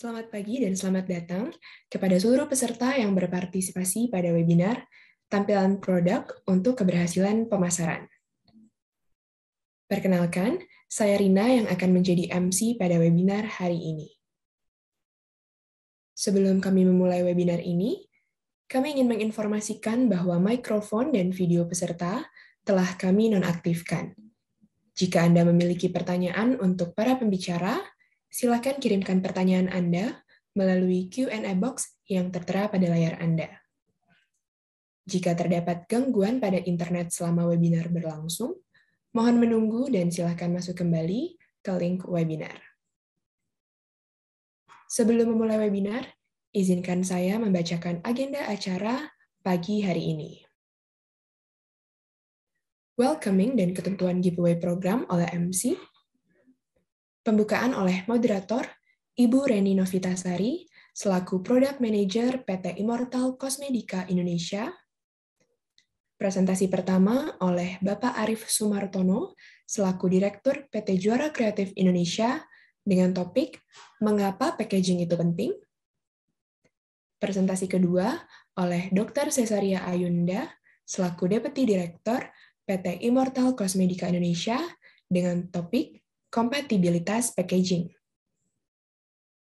Selamat pagi dan selamat datang kepada seluruh peserta yang berpartisipasi pada webinar Tampilan Produk untuk Keberhasilan Pemasaran. Perkenalkan, saya Rina yang akan menjadi MC pada webinar hari ini. Sebelum kami memulai webinar ini, kami ingin menginformasikan bahwa mikrofon dan video peserta telah kami nonaktifkan. Jika Anda memiliki pertanyaan untuk para pembicara, silakan kirimkan pertanyaan Anda melalui Q&A box yang tertera pada layar Anda. Jika terdapat gangguan pada internet selama webinar berlangsung, mohon menunggu dan silakan masuk kembali ke link webinar. Sebelum memulai webinar, izinkan saya membacakan agenda acara pagi hari ini. Welcoming dan ketentuan giveaway program oleh MC, pembukaan oleh moderator Ibu Reni Novitasari selaku Product Manager PT Immortal Cosmedica Indonesia. Presentasi pertama oleh Bapak Arif Sumartono selaku Direktur PT Juara Kreatif Indonesia dengan topik Mengapa Packaging itu Penting. Presentasi kedua oleh Dr. Cesaria Ayunda selaku Deputi Direktur PT Immortal Cosmedica Indonesia dengan topik Kompatibilitas Packaging.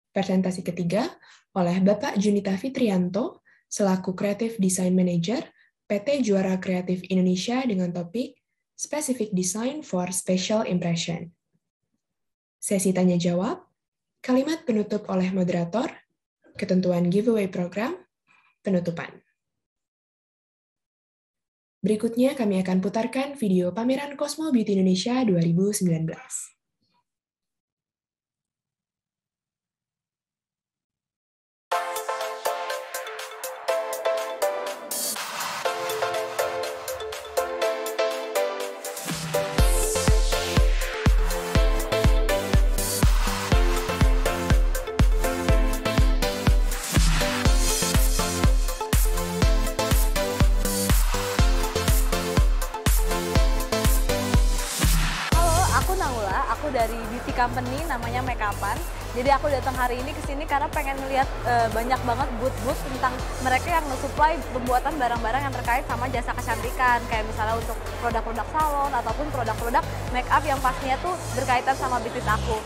Presentasi ketiga oleh Bapak Junita Fitrianto selaku Creative Design Manager PT Juara Kreatif Indonesia dengan topik Specific Design for Special Impression. Sesi tanya jawab, kalimat penutup oleh moderator, ketentuan giveaway program, penutupan. Berikutnya kami akan putarkan video pameran Cosmo Beauty Indonesia 2019. Dari beauty company namanya Makeupan. Jadi aku datang hari ini ke sini karena pengen melihat banyak banget booth-booth tentang mereka yang nge-supply pembuatan barang-barang yang terkait sama jasa kecantikan, kayak misalnya untuk produk-produk salon ataupun produk-produk make up yang pastinya tuh berkaitan sama bisnis aku.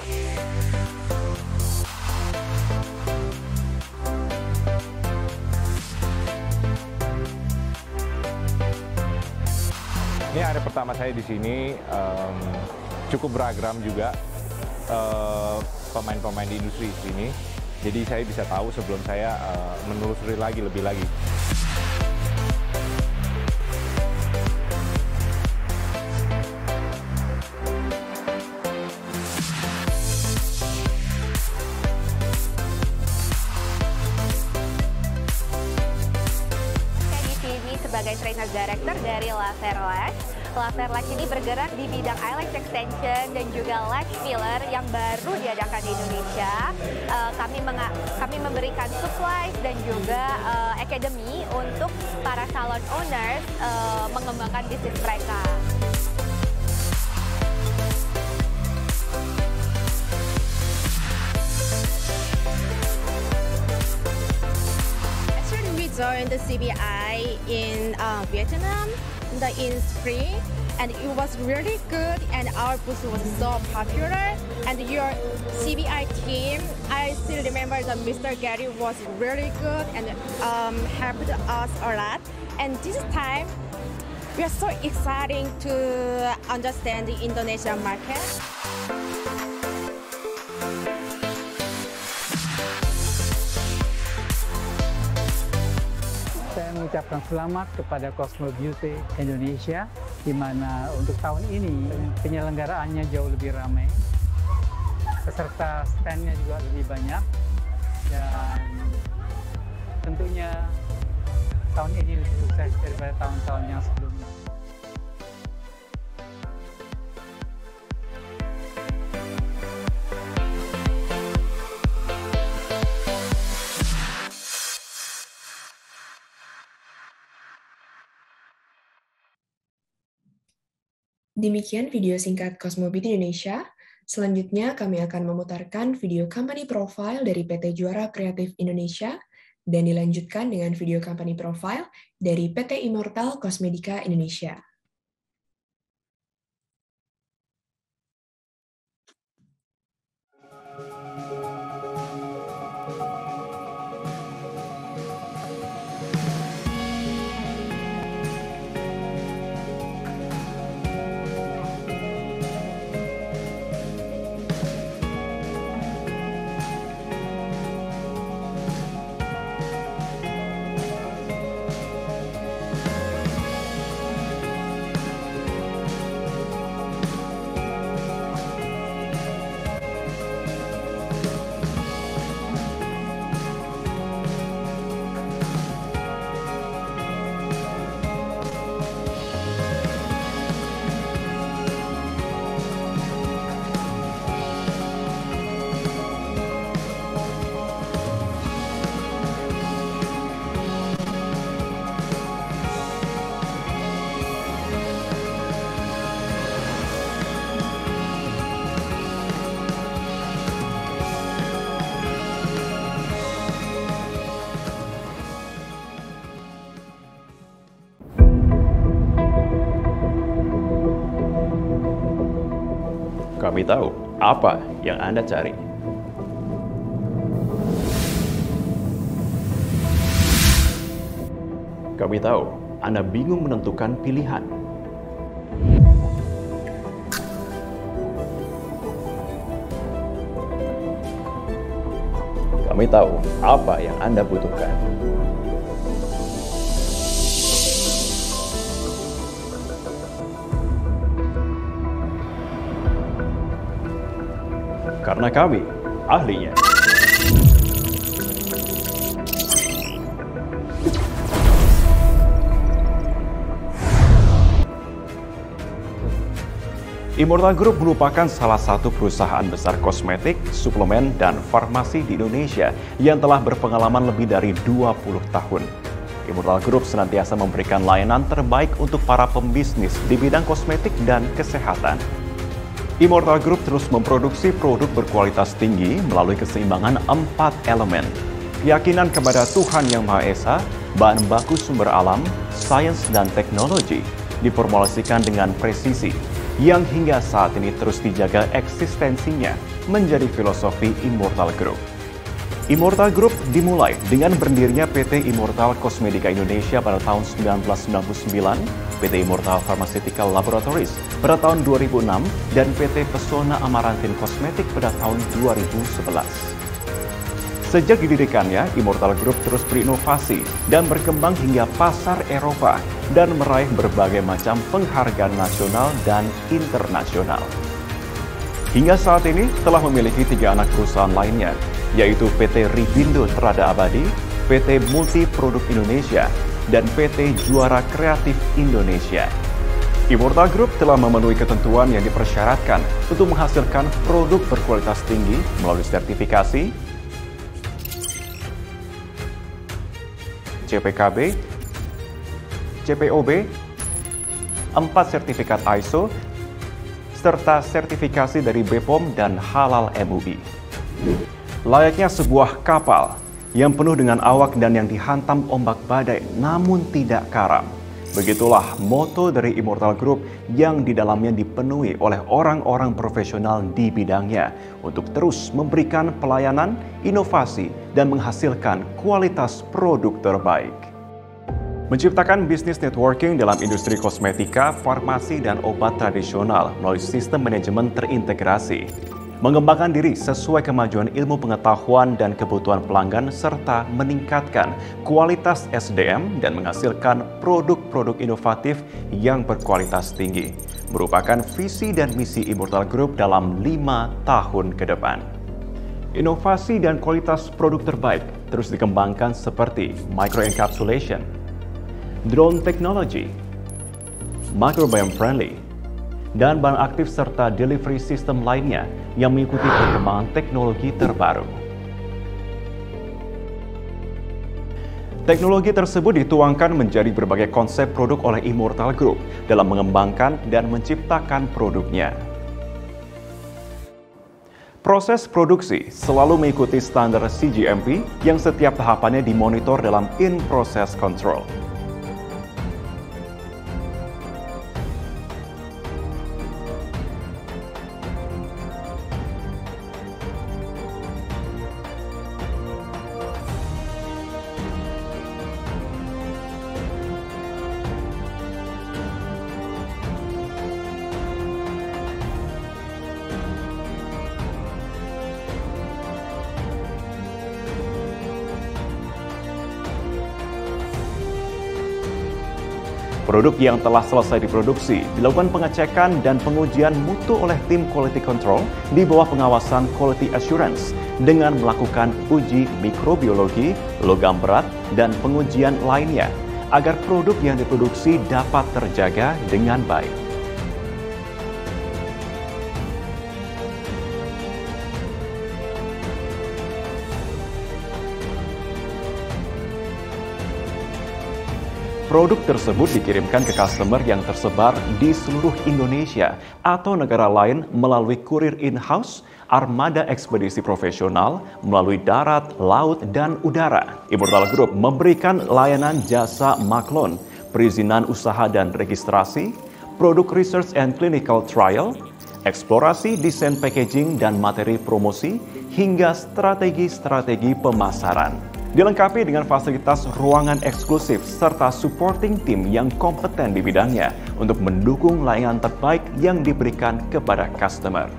Ini hari pertama saya di sini. Cukup beragam juga pemain-pemain di industri ini. Jadi saya bisa tahu sebelum saya menelusuri lebih lagi. Saya di sini sebagai trainer director dari Laser Lash. Laser Lash ini bergerak di bidang eyelash extension dan juga lash filler yang baru diadakan di Indonesia. Kami memberikan supplies dan juga academy untuk para salon owners mengembangkan bisnis mereka. Actually, we joined the CBI in Vietnam in spring, and it was really good, and our booth was so popular. And your CBI team, I still remember that Mr. Gary was really good and helped us a lot. And this time, we are so exciting to understand the Indonesian market. Saya mengucapkan selamat kepada Cosmo Beauty Indonesia, di mana untuk tahun ini penyelenggaraannya jauh lebih ramai, peserta stand-nya juga lebih banyak, dan tentunya tahun ini lebih sukses daripada tahun-tahun yang sebelumnya. Demikian video singkat Cosmo Beauty Indonesia Selanjutnya, kami akan memutarkan video company profile dari PT Juara Kreatif Indonesia dan dilanjutkan dengan video company profile dari PT Immortal Cosmedica Indonesia. Kami tahu apa yang Anda cari. Kami tahu Anda bingung menentukan pilihan. Kami tahu apa yang Anda butuhkan. Karena kami ahlinya. Immortal Group merupakan salah satu perusahaan besar kosmetik, suplemen, dan farmasi di Indonesia yang telah berpengalaman lebih dari 20 tahun. Immortal Group senantiasa memberikan layanan terbaik untuk para pembisnis di bidang kosmetik dan kesehatan. Immortal Group terus memproduksi produk berkualitas tinggi melalui keseimbangan 4 elemen. Keyakinan kepada Tuhan Yang Maha Esa, bahan baku sumber alam, sains, dan teknologi diformulasikan dengan presisi yang hingga saat ini terus dijaga eksistensinya menjadi filosofi Immortal Group. Immortal Group dimulai dengan berdirinya PT Immortal Cosmedica Indonesia pada tahun 1999, PT Immortal Pharmaceutical Laboratories pada tahun 2006, dan PT Pesona Amarantin Kosmetik pada tahun 2011. Sejak didirikannya, Immortal Group terus berinovasi dan berkembang hingga pasar Eropa dan meraih berbagai macam penghargaan nasional dan internasional. Hingga saat ini telah memiliki 3 anak perusahaan lainnya, yaitu PT Ribindo Terada Abadi, PT Multi Produk Indonesia, dan PT Juara Kreatif Indonesia. Immortal Group telah memenuhi ketentuan yang dipersyaratkan untuk menghasilkan produk berkualitas tinggi melalui sertifikasi CPKB, CPOB, 4 sertifikat ISO, serta sertifikasi dari BPOM dan Halal MUI. Layaknya sebuah kapal yang penuh dengan awak dan yang dihantam ombak badai namun tidak karam. Begitulah moto dari Immortal Group yang di dalamnya dipenuhi oleh orang-orang profesional di bidangnya untuk terus memberikan pelayanan, inovasi, dan menghasilkan kualitas produk terbaik. Menciptakan bisnis networking dalam industri kosmetika, farmasi, dan obat tradisional melalui sistem manajemen terintegrasi. Mengembangkan diri sesuai kemajuan ilmu pengetahuan dan kebutuhan pelanggan, serta meningkatkan kualitas SDM dan menghasilkan produk-produk inovatif yang berkualitas tinggi, merupakan visi dan misi Immortal Group dalam 5 tahun ke depan. Inovasi dan kualitas produk terbaik terus dikembangkan seperti microencapsulation, drone technology, microbiome friendly, dan bahan aktif serta delivery system lainnya yang mengikuti perkembangan teknologi terbaru. Teknologi tersebut dituangkan menjadi berbagai konsep produk oleh Immortal Group dalam mengembangkan dan menciptakan produknya. Proses produksi selalu mengikuti standar CGMP yang setiap tahapannya dimonitor dalam in-process control. Produk yang telah selesai diproduksi dilakukan pengecekan dan pengujian mutu oleh tim quality control di bawah pengawasan quality assurance dengan melakukan uji mikrobiologi, logam berat, dan pengujian lainnya agar produk yang diproduksi dapat terjaga dengan baik. Produk tersebut dikirimkan ke customer yang tersebar di seluruh Indonesia atau negara lain melalui kurir in-house, armada ekspedisi profesional, melalui darat, laut, dan udara. Immortal Group memberikan layanan jasa maklon, perizinan usaha dan registrasi, produk research and clinical trial, eksplorasi desain packaging dan materi promosi, hingga strategi-strategi pemasaran. Dilengkapi dengan fasilitas ruangan eksklusif serta supporting team yang kompeten di bidangnya untuk mendukung layanan terbaik yang diberikan kepada customer.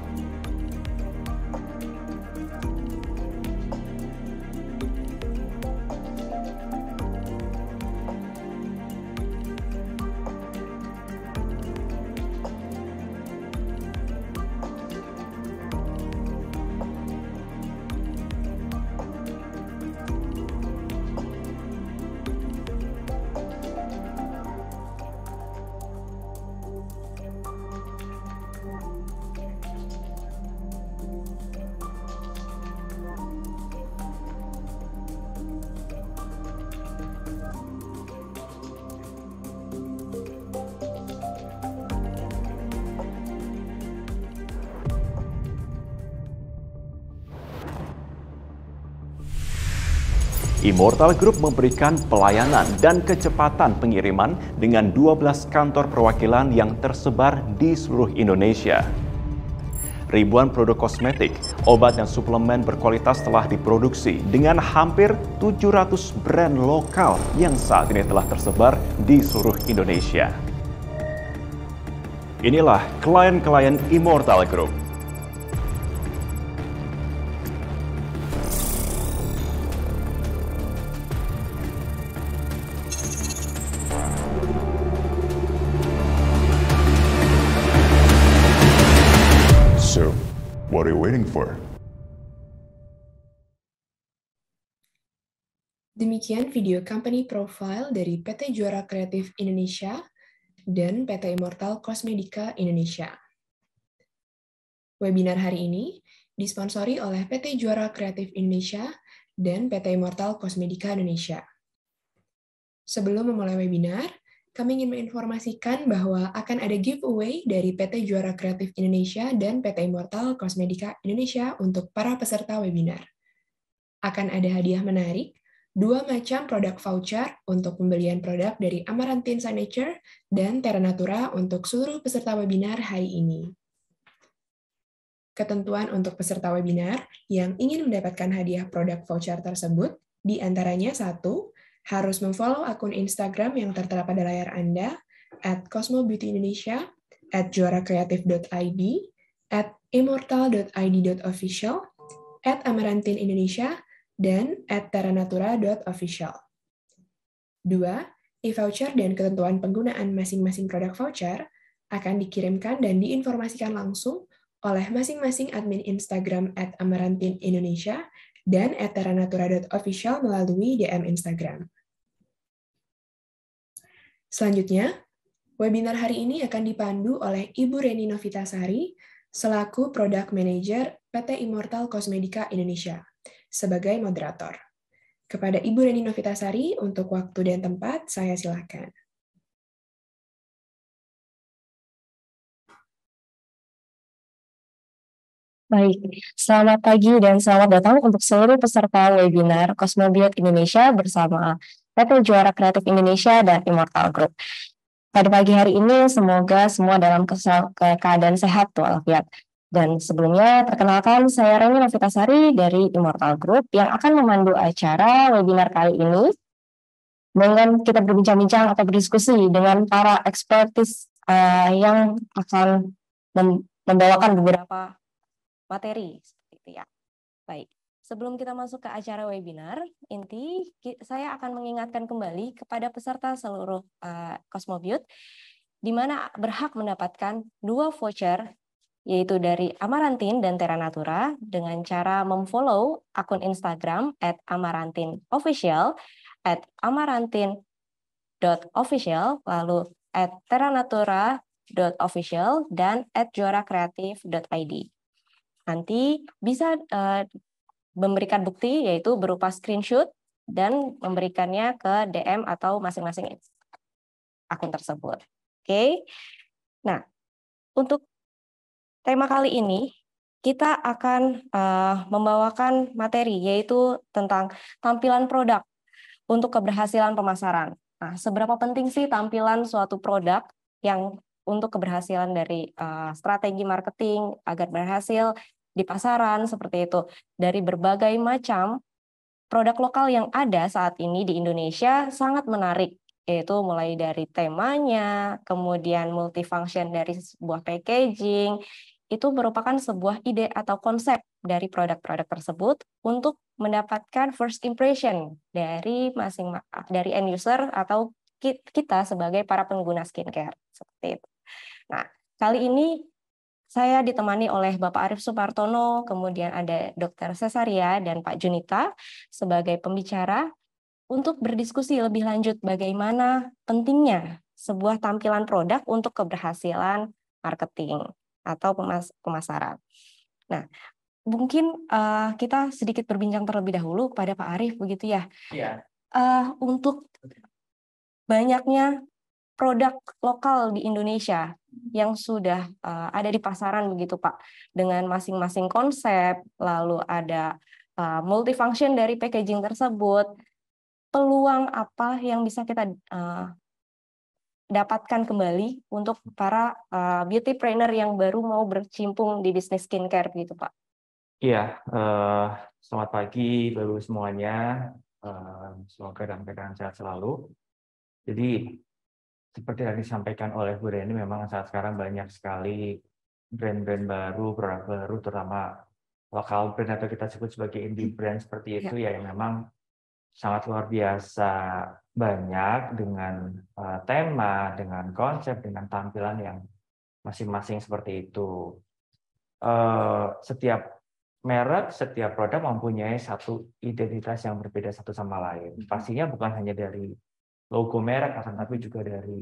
Immortal Group memberikan pelayanan dan kecepatan pengiriman dengan 12 kantor perwakilan yang tersebar di seluruh Indonesia. Ribuan produk kosmetik, obat dan suplemen berkualitas telah diproduksi dengan hampir 700 brand lokal yang saat ini telah tersebar di seluruh Indonesia. Inilah klien-klien Immortal Group. So, what are you waiting for? Demikian video company profile dari PT Juara Kreatif Indonesia dan PT Immortal Cosmedica Indonesia. Webinar hari ini disponsori oleh PT Juara Kreatif Indonesia dan PT Immortal Cosmedica Indonesia. Sebelum memulai webinar, kami ingin menginformasikan bahwa akan ada giveaway dari PT Juara Kreatif Indonesia dan PT Immortal Cosmedica Indonesia untuk para peserta webinar. Akan ada hadiah menarik, 2 macam produk voucher untuk pembelian produk dari Amaranthine Signature dan Terra Natura untuk seluruh peserta webinar hari ini. Ketentuan untuk peserta webinar yang ingin mendapatkan hadiah produk voucher tersebut, di antaranya 1, harus memfollow akun Instagram yang tertera pada layar Anda, @cosmobeautyindonesia, @juarakreatif.id, @immortal.id.official, @amarantineindonesia, dan @terranatura.official. 2, e-voucher dan ketentuan penggunaan masing-masing produk voucher akan dikirimkan dan diinformasikan langsung oleh masing-masing admin Instagram @amarantineindonesia dan @terranatura.official melalui DM Instagram. Selanjutnya, webinar hari ini akan dipandu oleh Ibu Reni Novitasari selaku Product Manager PT Immortal Cosmedica Indonesia sebagai moderator. Kepada Ibu Reni Novitasari untuk waktu dan tempat, saya silakan. Baik, selamat pagi dan selamat datang untuk seluruh peserta webinar Cosmobiot Indonesia bersama PT Juara Kreatif Indonesia dan Immortal Group. Pada pagi hari ini, semoga semua dalam keadaan sehat walafiat. Dan sebelumnya, perkenalkan saya Reni Novitasari dari Immortal Group yang akan memandu acara webinar kali ini dengan kita berbincang-bincang atau berdiskusi dengan para ekspertis yang akan membawakan beberapa materi seperti itu ya. Baik, sebelum kita masuk ke acara webinar inti, saya akan mengingatkan kembali kepada peserta seluruh Cosmobiot di mana berhak mendapatkan 2 voucher yaitu dari Amarantin dan Terra Natura dengan cara memfollow akun Instagram @amarantinofficial, @amarantin.official, lalu @terranatura.official dan @juarakreatif.id. Nanti bisa memberikan bukti yaitu berupa screenshot dan memberikannya ke DM atau masing-masing akun tersebut. Oke. Nah, untuk tema kali ini kita akan membawakan materi yaitu tentang tampilan produk untuk keberhasilan pemasaran. Nah, seberapa penting sih tampilan suatu produk yang untuk keberhasilan dari strategi marketing agar berhasil di pasaran seperti itu. Dari berbagai macam produk lokal yang ada saat ini di Indonesia sangat menarik, yaitu mulai dari temanya, kemudian multifunction dari sebuah packaging, itu merupakan sebuah ide atau konsep dari produk-produk tersebut untuk mendapatkan first impression dari dari end user atau kita sebagai para pengguna skincare seperti itu. Nah, kali ini saya ditemani oleh Bapak Arif Sumartono, kemudian ada Dr. Cesaria dan Pak Junita sebagai pembicara untuk berdiskusi lebih lanjut bagaimana pentingnya sebuah tampilan produk untuk keberhasilan marketing atau pemasaran. Nah, mungkin kita sedikit berbincang terlebih dahulu kepada Pak Arif, begitu ya? Iya. Untuk banyaknya produk lokal di Indonesia yang sudah ada di pasaran begitu Pak, dengan masing-masing konsep, lalu ada multifunction dari packaging tersebut, peluang apa yang bisa kita dapatkan kembali untuk para beautypreneur yang baru mau bercimpung di bisnis skincare begitu Pak? Iya, selamat pagi Bapak semuanya, semoga dalam keadaan sehat selalu. Jadi seperti yang disampaikan oleh Bu Reni, memang saat sekarang banyak sekali brand-brand baru, produk baru, terutama lokal brand atau kita sebut sebagai indie brand seperti itu ya, yang memang sangat luar biasa banyak dengan tema, dengan konsep, dengan tampilan yang masing-masing seperti itu. Setiap merek, setiap produk mempunyai satu identitas yang berbeda satu sama lain. Pastinya bukan hanya dari logo merek, akan tapi juga dari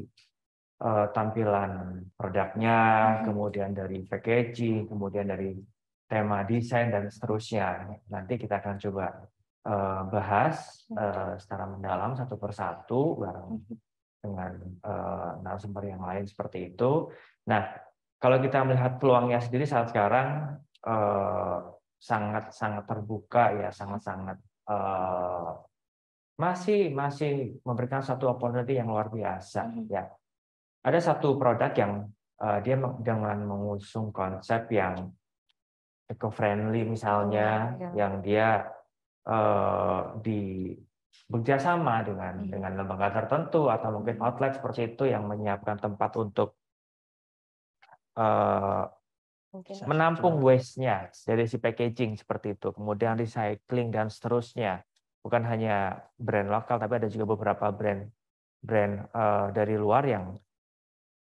tampilan produknya, kemudian dari packaging, kemudian dari tema desain dan seterusnya. Nanti kita akan coba bahas secara mendalam satu persatu bareng dengan narasumber yang lain seperti itu. Nah, kalau kita melihat peluangnya sendiri saat sekarang sangat-sangat terbuka ya, sangat-sangat masih memberikan satu opportunity yang luar biasa ya. Ada satu produk yang dia dengan mengusung konsep yang eco-friendly misalnya, yang dia bekerjasama dengan lembaga tertentu atau mungkin outlet seperti itu yang menyiapkan tempat untuk menampung waste-nya dari si packaging seperti itu, kemudian recycling dan seterusnya. Bukan hanya brand lokal, tapi ada juga beberapa brand dari luar yang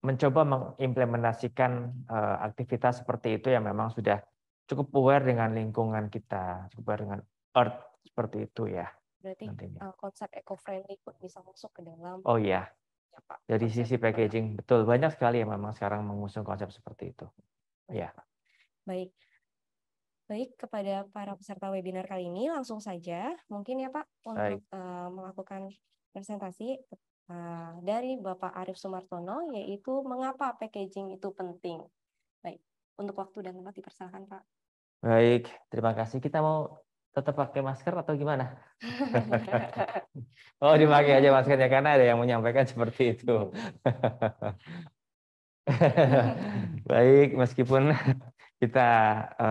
mencoba mengimplementasikan aktivitas seperti itu yang memang sudah cukup aware dengan lingkungan kita, cukup aware dengan earth seperti itu ya. Berarti konsep eco-friendly pun bisa masuk ke dalam. Oh iya, dari sisi packaging betul banyak sekali yang memang sekarang mengusung konsep seperti itu. Ya. Baik, kepada para peserta webinar kali ini langsung saja mungkin ya Pak untuk melakukan presentasi dari Bapak Arif Sumartono, yaitu mengapa packaging itu penting. Baik, untuk waktu dan tempat dipersilakan Pak. Baik, terima kasih. Kita mau tetap pakai masker atau gimana? Oh, dipakai aja maskernya karena ada yang menyampaikan seperti itu. Baik, meskipun kita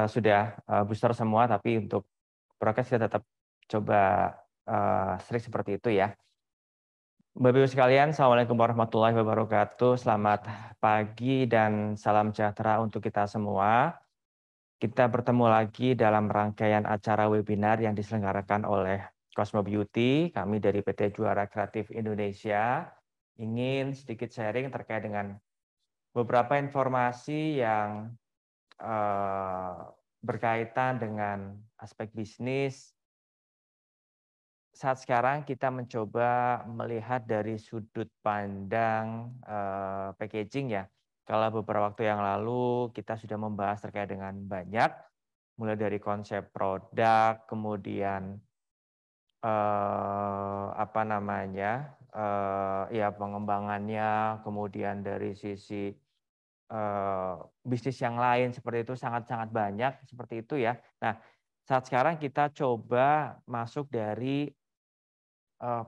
sudah booster semua, tapi untuk prokes kita tetap coba strict seperti itu ya. Bapak Ibu sekalian, Assalamualaikum warahmatullahi wabarakatuh. Selamat pagi dan salam sejahtera untuk kita semua. Kita bertemu lagi dalam rangkaian acara webinar yang diselenggarakan oleh Cosmo Beauty. Kami dari PT Juara Kreatif Indonesia ingin sedikit sharing terkait dengan beberapa informasi yang berkaitan dengan aspek bisnis. Saat sekarang kita mencoba melihat dari sudut pandang packaging ya. Kalau beberapa waktu yang lalu kita sudah membahas terkait dengan banyak, mulai dari konsep produk, kemudian ya pengembangannya, kemudian dari sisi bisnis yang lain seperti itu sangat-sangat banyak seperti itu ya. Nah, saat sekarang kita coba masuk dari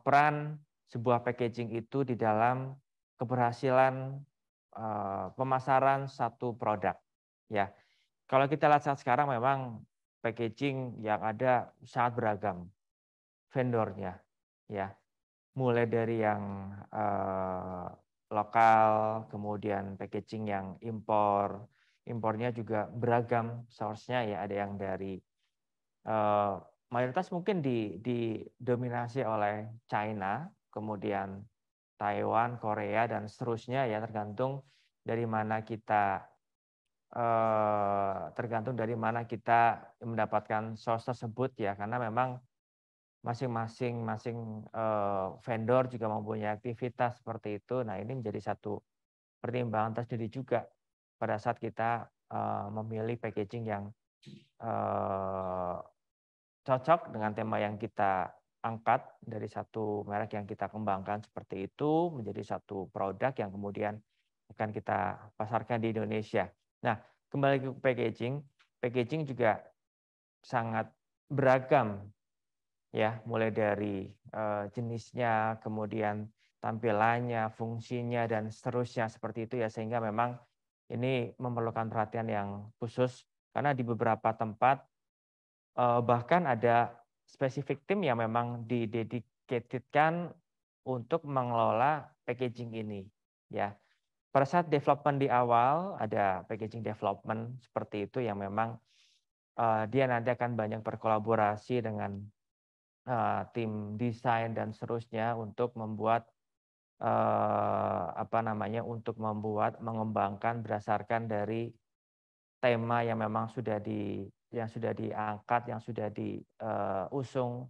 peran sebuah packaging itu di dalam keberhasilan pemasaran satu produk ya. Kalau kita lihat saat sekarang memang packaging yang ada sangat beragam vendornya ya. Mulai dari yang lokal, kemudian packaging yang impornya juga beragam source-nya ya. Ada yang dari mayoritas mungkin didominasi oleh China, kemudian Taiwan, Korea, dan seterusnya ya, tergantung dari mana kita mendapatkan source tersebut ya, karena memang masing-masing vendor juga mempunyai aktivitas seperti itu. Nah, ini menjadi satu pertimbangan tersendiri juga pada saat kita memilih packaging yang cocok dengan tema yang kita angkat dari satu merek yang kita kembangkan seperti itu menjadi satu produk yang kemudian akan kita pasarkan di Indonesia. Nah, kembali ke packaging juga sangat beragam ya, mulai dari jenisnya, kemudian tampilannya, fungsinya, dan seterusnya seperti itu ya, sehingga memang ini memerlukan perhatian yang khusus karena di beberapa tempat bahkan ada spesifik tim yang memang didedikatedkan untuk mengelola packaging ini ya. Pada saat development di awal ada packaging development seperti itu yang memang dia nanti akan banyak berkolaborasi dengan tim desain dan seterusnya untuk membuat mengembangkan berdasarkan dari tema yang memang sudah diangkat, yang sudah diusung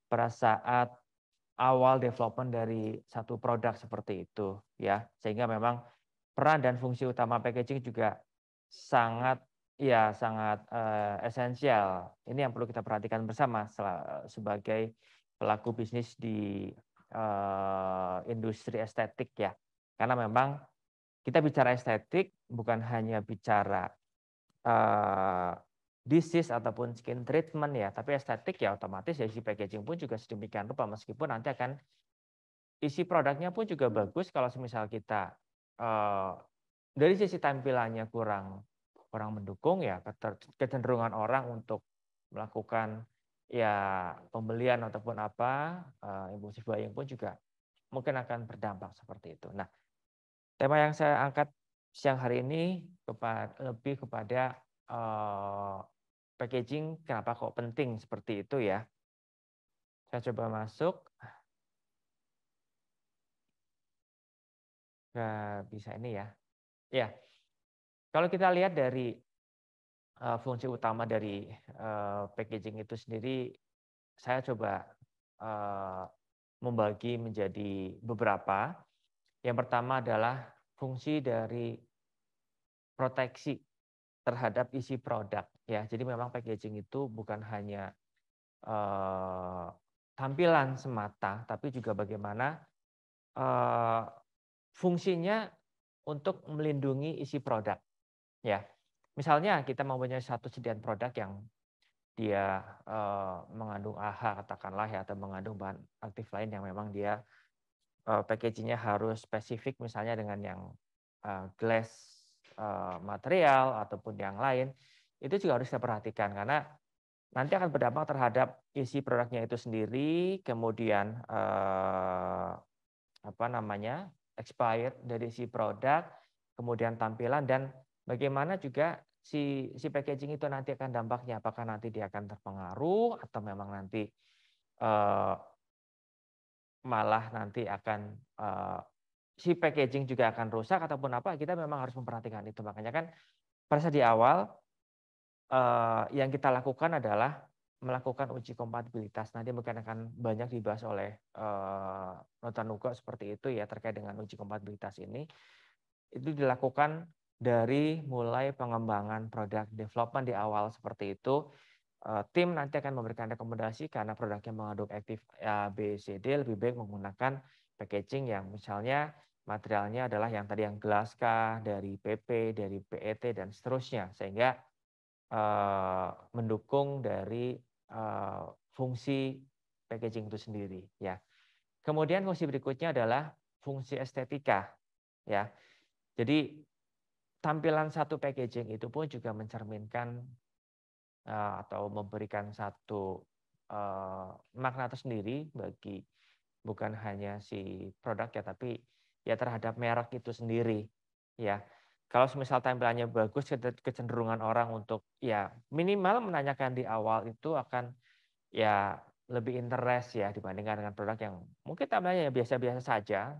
pada saat awal development dari satu produk seperti itu ya. Sehingga memang peran dan fungsi utama packaging juga sangat esensial. Ini yang perlu kita perhatikan bersama sebagai pelaku bisnis di industri estetik ya. Karena memang kita bicara estetik bukan hanya bicara disease ataupun skin treatment ya, tapi estetik ya otomatis ya isi packaging pun juga sedemikian rupa, meskipun nanti akan isi produknya pun juga bagus kalau semisal kita dari sisi tampilannya kurang mendukung ya, kecenderungan orang untuk melakukan ya pembelian ataupun impulsif buying pun juga mungkin akan berdampak seperti itu. Nah, tema yang saya angkat siang hari ini lebih kepada packaging, kenapa kok penting seperti itu ya. Saya coba masuk. Nggak bisa ini ya. Ya, kalau kita lihat dari fungsi utama dari packaging itu sendiri, saya coba membagi menjadi beberapa. Yang pertama adalah fungsi dari proteksi terhadap isi produk ya. Jadi memang packaging itu bukan hanya tampilan semata, tapi juga bagaimana fungsinya untuk melindungi isi produk ya. Misalnya kita mempunyai satu sediaan produk yang dia mengandung AHA katakanlah ya, atau mengandung bahan aktif lain yang memang dia packagingnya harus spesifik misalnya dengan yang glass material ataupun yang lain, itu juga harus kita perhatikan karena nanti akan berdampak terhadap isi produknya itu sendiri, kemudian expired dari si produk, kemudian tampilan, dan bagaimana juga si packaging itu nanti akan dampaknya, apakah nanti dia akan terpengaruh atau memang nanti malah nanti akan si packaging juga akan rusak ataupun apa, kita memang harus memperhatikan itu. Makanya kan pada saat di awal yang kita lakukan adalah melakukan uji kompatibilitas. Nanti mungkin akan banyak dibahas oleh Nota Nuga seperti itu ya, terkait dengan uji kompatibilitas ini. Itu dilakukan dari mulai pengembangan produk development di awal seperti itu. Tim nanti akan memberikan rekomendasi karena produknya mengandung aktif A, B, C, D, lebih baik menggunakan packaging yang misalnya materialnya adalah yang tadi yang glass kah, dari PP, dari PET dan seterusnya, sehingga mendukung dari fungsi packaging itu sendiri ya. Kemudian fungsi berikutnya adalah fungsi estetika ya. Jadi tampilan satu packaging itu pun juga mencerminkan atau memberikan satu makna tersendiri bagi bukan hanya si produk ya, tapi ya terhadap merek itu sendiri ya. Kalau misal tampilannya bagus, kecenderungan orang untuk ya minimal menanyakan di awal itu akan ya lebih interest ya dibandingkan dengan produk yang mungkin tampilannya biasa-biasa saja.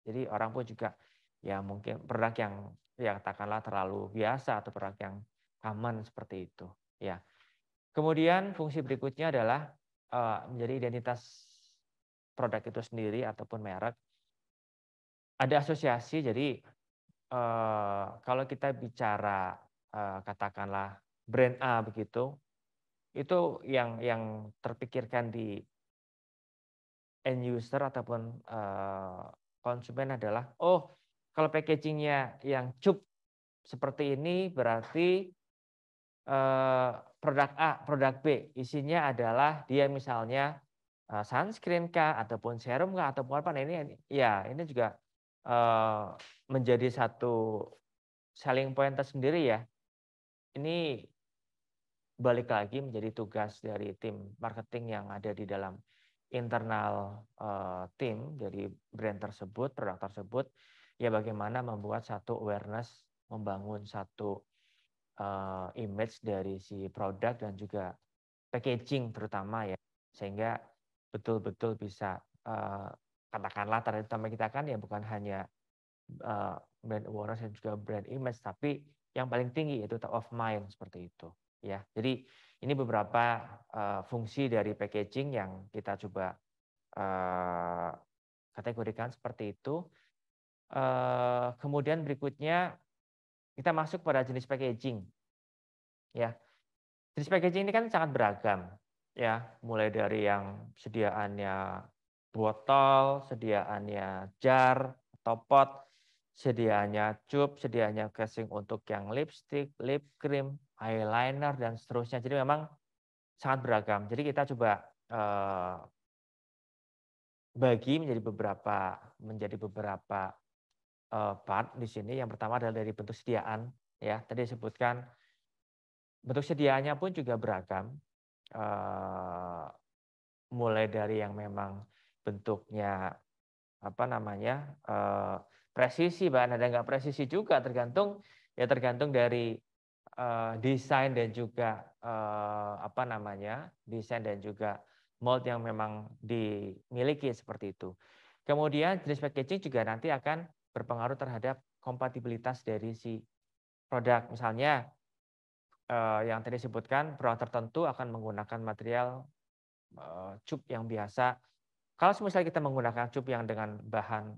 Jadi orang pun juga ya mungkin produk yang ya katakanlah terlalu biasa atau produk yang common seperti itu ya. Kemudian fungsi berikutnya adalah menjadi identitas produk itu sendiri ataupun merek. Ada asosiasi, jadi kalau kita bicara katakanlah brand A begitu, itu yang terpikirkan di end user ataupun konsumen adalah, oh kalau packagingnya yang cup seperti ini berarti produk A, produk B, isinya adalah dia misalnya sunscreen kah ataupun serum kah ataupun apa. Nah ini ya ini juga menjadi satu selling point tersendiri ya. Ini balik lagi menjadi tugas dari tim marketing yang ada di dalam internal tim dari brand tersebut, produk tersebut, ya bagaimana membuat satu awareness, membangun satu image dari si produk dan juga packaging terutama ya, sehingga betul-betul bisa katakanlah target utama kita kan ya bukan hanya brand awareness dan juga brand image, tapi yang paling tinggi yaitu top of mind seperti itu ya. Jadi ini beberapa fungsi dari packaging yang kita coba kategorikan seperti itu. Kemudian berikutnya kita masuk pada jenis packaging ya. Jenis packaging ini kan sangat beragam ya, mulai dari yang sediaannya botol, sediaannya jar atau pot, sediaannya cup, sediaannya casing untuk yang lipstick, lip cream, eyeliner dan seterusnya. Jadi memang sangat beragam. Jadi kita coba bagi menjadi beberapa part di sini. Yang pertama adalah dari bentuk sediaan ya. Tadi disebutkan bentuk sediaannya pun juga beragam, mulai dari yang memang bentuknya presisi, bahkan ada nggak presisi juga, tergantung dari desain dan juga desain dan juga mold yang memang dimiliki seperti itu. Kemudian jenis packaging juga nanti akan berpengaruh terhadap kompatibilitas dari si produk. Misalnya yang tadi disebutkan produk tertentu akan menggunakan material cup yang biasa. Kalau misalnya kita menggunakan cup yang dengan bahan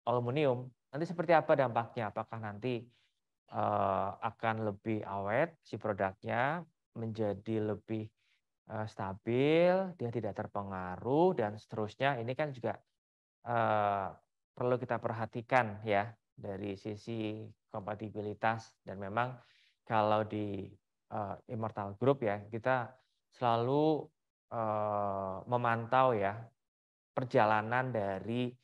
aluminium, nanti seperti apa dampaknya? Apakah nanti akan lebih awet si produknya, menjadi lebih stabil, dia tidak terpengaruh dan seterusnya. Ini kan juga perlu kita perhatikan ya dari sisi kompatibilitas, dan memang kalau di Immortal Group ya, kita selalu memantau ya perjalanan dari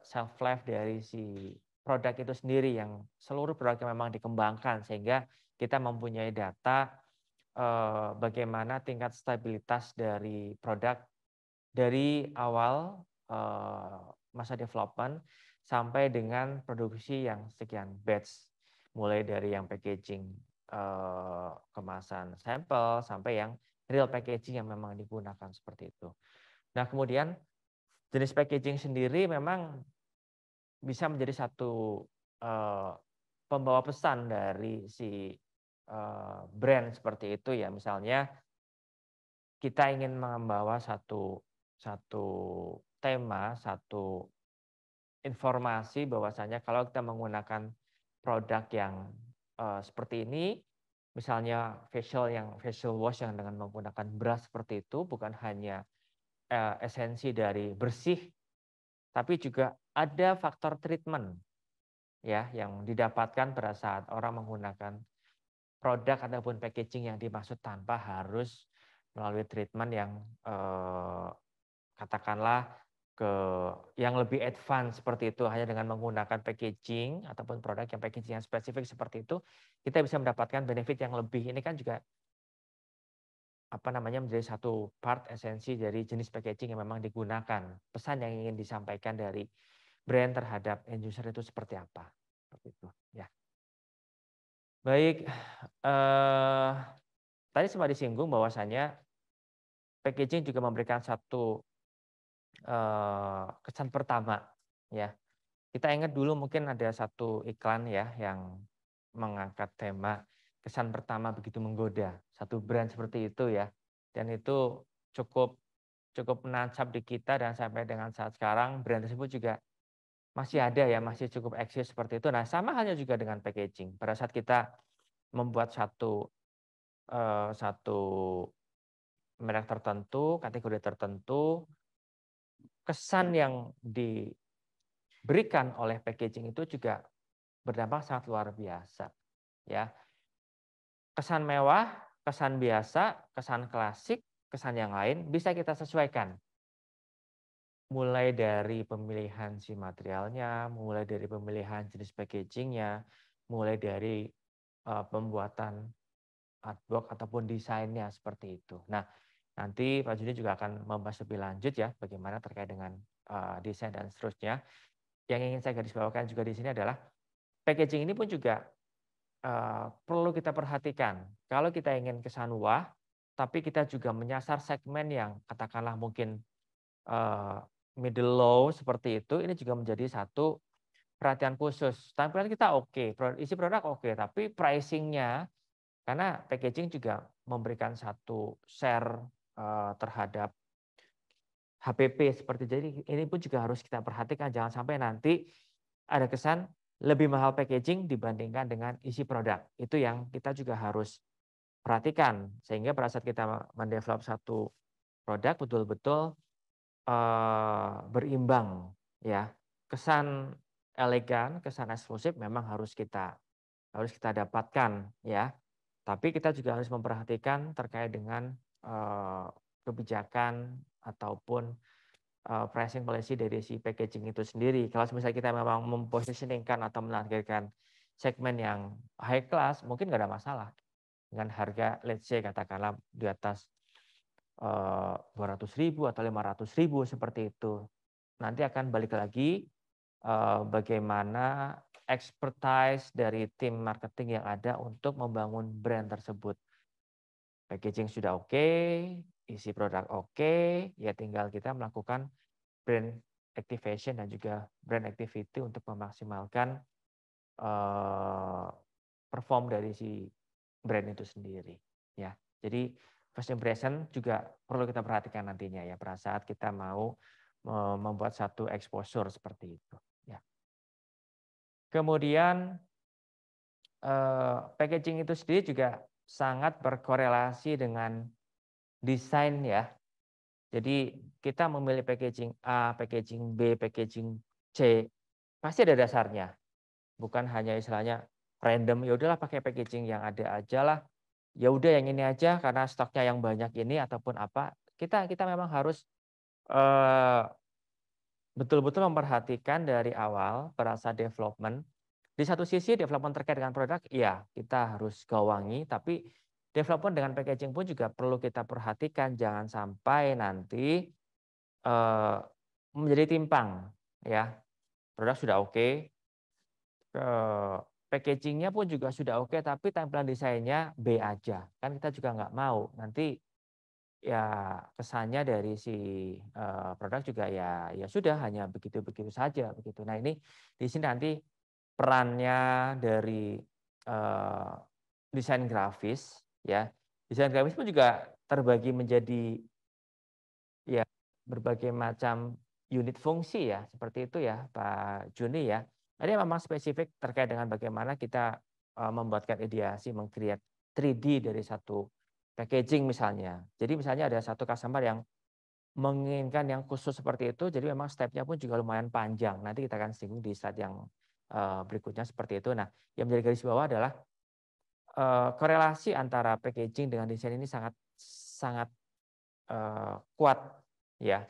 shelf life dari si produk itu sendiri, yang seluruh produk yang memang dikembangkan, sehingga kita mempunyai data bagaimana tingkat stabilitas dari produk dari awal masa development sampai dengan produksi yang sekian batch, mulai dari yang packaging kemasan sampel sampai yang real packaging yang memang digunakan seperti itu. Nah, kemudian jenis packaging sendiri memang bisa menjadi satu pembawa pesan dari si brand seperti itu ya. Misalnya kita ingin membawa satu tema, satu informasi bahwasanya kalau kita menggunakan produk yang seperti ini, misalnya facial wash yang dengan menggunakan brush seperti itu, bukan hanya esensi dari bersih, tapi juga ada faktor treatment ya yang didapatkan pada saat orang menggunakan produk ataupun packaging yang dimaksud tanpa harus melalui treatment yang katakanlah yang lebih advance seperti itu. Hanya dengan menggunakan packaging ataupun produk yang packaging yang spesifik seperti itu, kita bisa mendapatkan benefit yang lebih. Ini kan juga menjadi satu part esensi dari jenis packaging yang memang digunakan. Pesan yang ingin disampaikan dari brand terhadap end user itu seperti apa. Seperti itu ya. Baik, tadi sempat disinggung bahwasanya packaging juga memberikan satu kesan pertama ya. Kita ingat dulu mungkin ada satu iklan ya yang mengangkat tema kesan pertama begitu menggoda, satu brand seperti itu ya. Dan itu cukup menancap di kita, dan sampai dengan saat sekarang brand tersebut juga masih ada ya, masih cukup eksis seperti itu. Nah, sama halnya juga dengan packaging. Pada saat kita membuat satu merek tertentu, kategori tertentu, kesan yang diberikan oleh packaging itu juga berdampak sangat luar biasa ya. Kesan mewah, kesan biasa, kesan klasik, kesan yang lain bisa kita sesuaikan. Mulai dari pemilihan si materialnya, mulai dari pemilihan jenis packagingnya, mulai dari pembuatan artwork ataupun desainnya seperti itu. Nah, nanti Pak Juni juga akan membahas lebih lanjut ya bagaimana terkait dengan desain dan seterusnya. Yang ingin saya garis bawakan juga di sini adalah packaging ini pun juga perlu kita perhatikan. Kalau kita ingin kesan wah, tapi kita juga menyasar segmen yang katakanlah mungkin middle low seperti itu, ini juga menjadi satu perhatian khusus. Tampilan kita oke, isi produk oke, tapi pricingnya, karena packaging juga memberikan satu share terhadap HPP seperti, jadi ini pun juga harus kita perhatikan, jangan sampai nanti ada kesan lebih mahal packaging dibandingkan dengan isi produk. Itu yang kita juga harus perhatikan, sehingga pada saat kita mendevelop satu produk betul-betul berimbang ya. Kesan elegan, kesan eksklusif memang harus kita dapatkan ya. Tapi kita juga harus memperhatikan terkait dengan kebijakan ataupun pricing policy dari si packaging itu sendiri. Kalau misalnya kita memang mempositioningkan atau menargetkan segmen yang high class, mungkin nggak ada masalah dengan harga let's say katakanlah di atas 200.000 atau 500.000 seperti itu. Nanti akan balik lagi bagaimana expertise dari tim marketing yang ada untuk membangun brand tersebut. Packaging sudah oke, isi produk oke, ya tinggal kita melakukan brand activation dan juga brand activity untuk memaksimalkan perform dari si brand itu sendiri. Ya, jadi first impression juga perlu kita perhatikan nantinya ya pada saat kita mau membuat satu exposure seperti itu. Ya. Kemudian packaging itu sendiri juga sangat berkorelasi dengan desain ya. Jadi kita memilih packaging A, packaging B, packaging C, pasti ada dasarnya. Bukan hanya istilahnya random, ya udahlah pakai packaging yang ada aja lah. Ya udah yang ini aja karena stoknya yang banyak ini ataupun apa. Kita memang harus betul-betul memperhatikan dari awal perasa development. Di satu sisi development terkait dengan produk, ya kita harus gawangi, tapi development dengan packaging pun juga perlu kita perhatikan, jangan sampai nanti menjadi timpang, ya. Produk sudah oke, packagingnya pun juga sudah oke, tapi tampilan desainnya B aja, kan kita juga nggak mau nanti ya kesannya dari si produk juga ya sudah hanya begitu-begitu saja begitu. Nah ini di sini nanti perannya dari desain grafis ya. Desain grafis pun juga terbagi menjadi ya berbagai macam unit fungsi ya, seperti itu ya Pak Juni ya. Ada memang spesifik terkait dengan bagaimana kita membuatkan ideasi, meng-create 3D dari satu packaging misalnya. Jadi misalnya ada satu customer yang menginginkan yang khusus seperti itu, jadi memang step-nya pun juga lumayan panjang. Nanti kita akan singgung di slide yang berikutnya seperti itu. Nah, yang menjadi garis bawah adalah korelasi antara packaging dengan desain ini sangat kuat ya.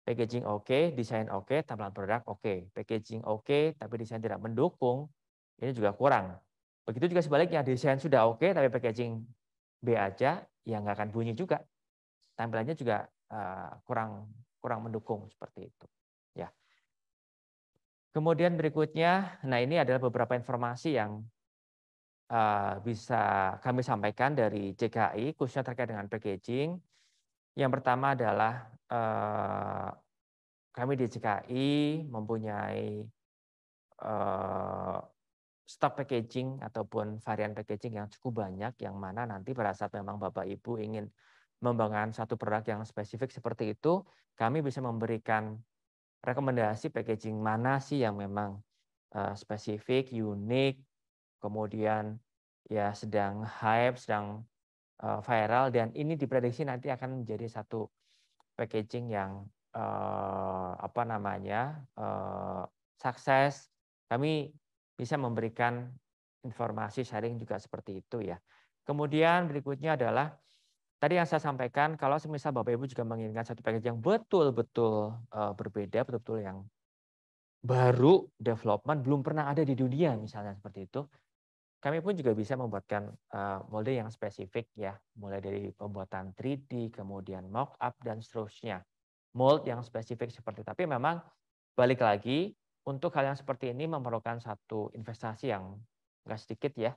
Packaging oke, desain oke, tampilan produk oke. Packaging oke, tapi desain tidak mendukung, ini juga kurang. Begitu juga sebaliknya, desain sudah oke, tapi packaging B aja, ya nggak akan bunyi juga. Tampilannya juga kurang mendukung seperti itu. Ya. Kemudian berikutnya, nah ini adalah beberapa informasi yang bisa kami sampaikan dari JKI, khususnya terkait dengan packaging. Yang pertama adalah kami di JKI mempunyai stok packaging ataupun varian packaging yang cukup banyak, yang mana nanti pada saat memang Bapak Ibu ingin membangun satu produk yang spesifik seperti itu, kami bisa memberikan rekomendasi packaging mana sih yang memang spesifik, unik, kemudian ya sedang hype, sedang viral, dan ini diprediksi nanti akan menjadi satu packaging yang sukses. Kami bisa memberikan informasi sharing juga seperti itu ya. Kemudian berikutnya adalah tadi yang saya sampaikan, kalau semisal Bapak Ibu juga menginginkan satu package yang betul-betul berbeda, betul-betul yang baru, development, belum pernah ada di dunia misalnya seperti itu, kami pun juga bisa membuatkan molde yang spesifik ya, mulai dari pembuatan 3D, kemudian mock-up, dan seterusnya. Mold yang spesifik seperti itu. Tapi memang balik lagi, untuk hal yang seperti ini memerlukan satu investasi yang nggak sedikit ya,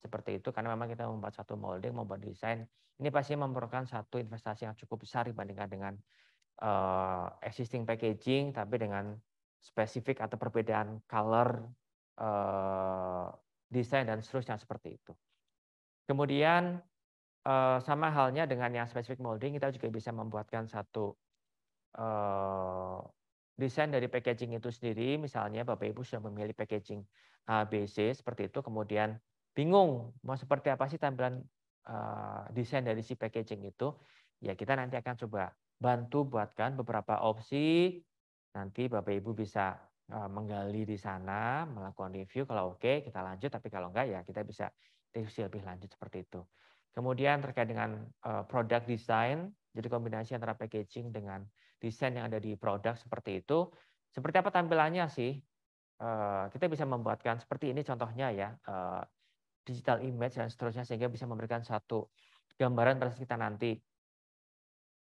seperti itu, karena memang kita membuat satu molding, membuat desain, ini pasti memerlukan satu investasi yang cukup besar dibandingkan dengan existing packaging, tapi dengan spesifik atau perbedaan color, desain, dan seterusnya seperti itu. Kemudian sama halnya dengan yang spesifik molding, kita juga bisa membuatkan satu desain dari packaging itu sendiri. Misalnya Bapak Ibu sudah memilih packaging ABC seperti itu, kemudian bingung mau seperti apa sih tampilan desain dari si packaging itu, ya kita nanti akan coba bantu buatkan beberapa opsi. Nanti Bapak Ibu bisa menggali di sana, melakukan review, kalau oke kita lanjut, tapi kalau enggak ya kita bisa diskusi lebih lanjut seperti itu. Kemudian terkait dengan product design, jadi kombinasi antara packaging dengan desain yang ada di produk seperti itu. Seperti apa tampilannya sih? Kita bisa membuatkan seperti ini contohnya ya, digital image dan seterusnya, sehingga bisa memberikan satu gambaran pada kita nanti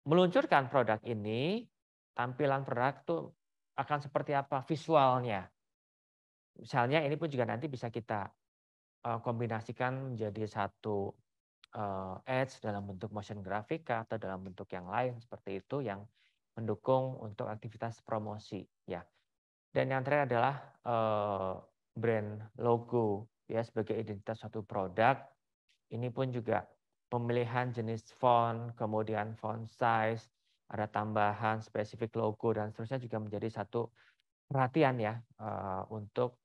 meluncurkan produk ini, tampilan produk itu akan seperti apa visualnya. Misalnya ini pun juga nanti bisa kita kombinasikan menjadi satu ads dalam bentuk motion grafika atau dalam bentuk yang lain seperti itu, yang mendukung untuk aktivitas promosi ya. Dan yang terakhir adalah brand logo ya, sebagai identitas suatu produk. Ini pun juga pemilihan jenis font, kemudian font size, ada tambahan spesifik logo dan seterusnya juga menjadi satu perhatian ya untuk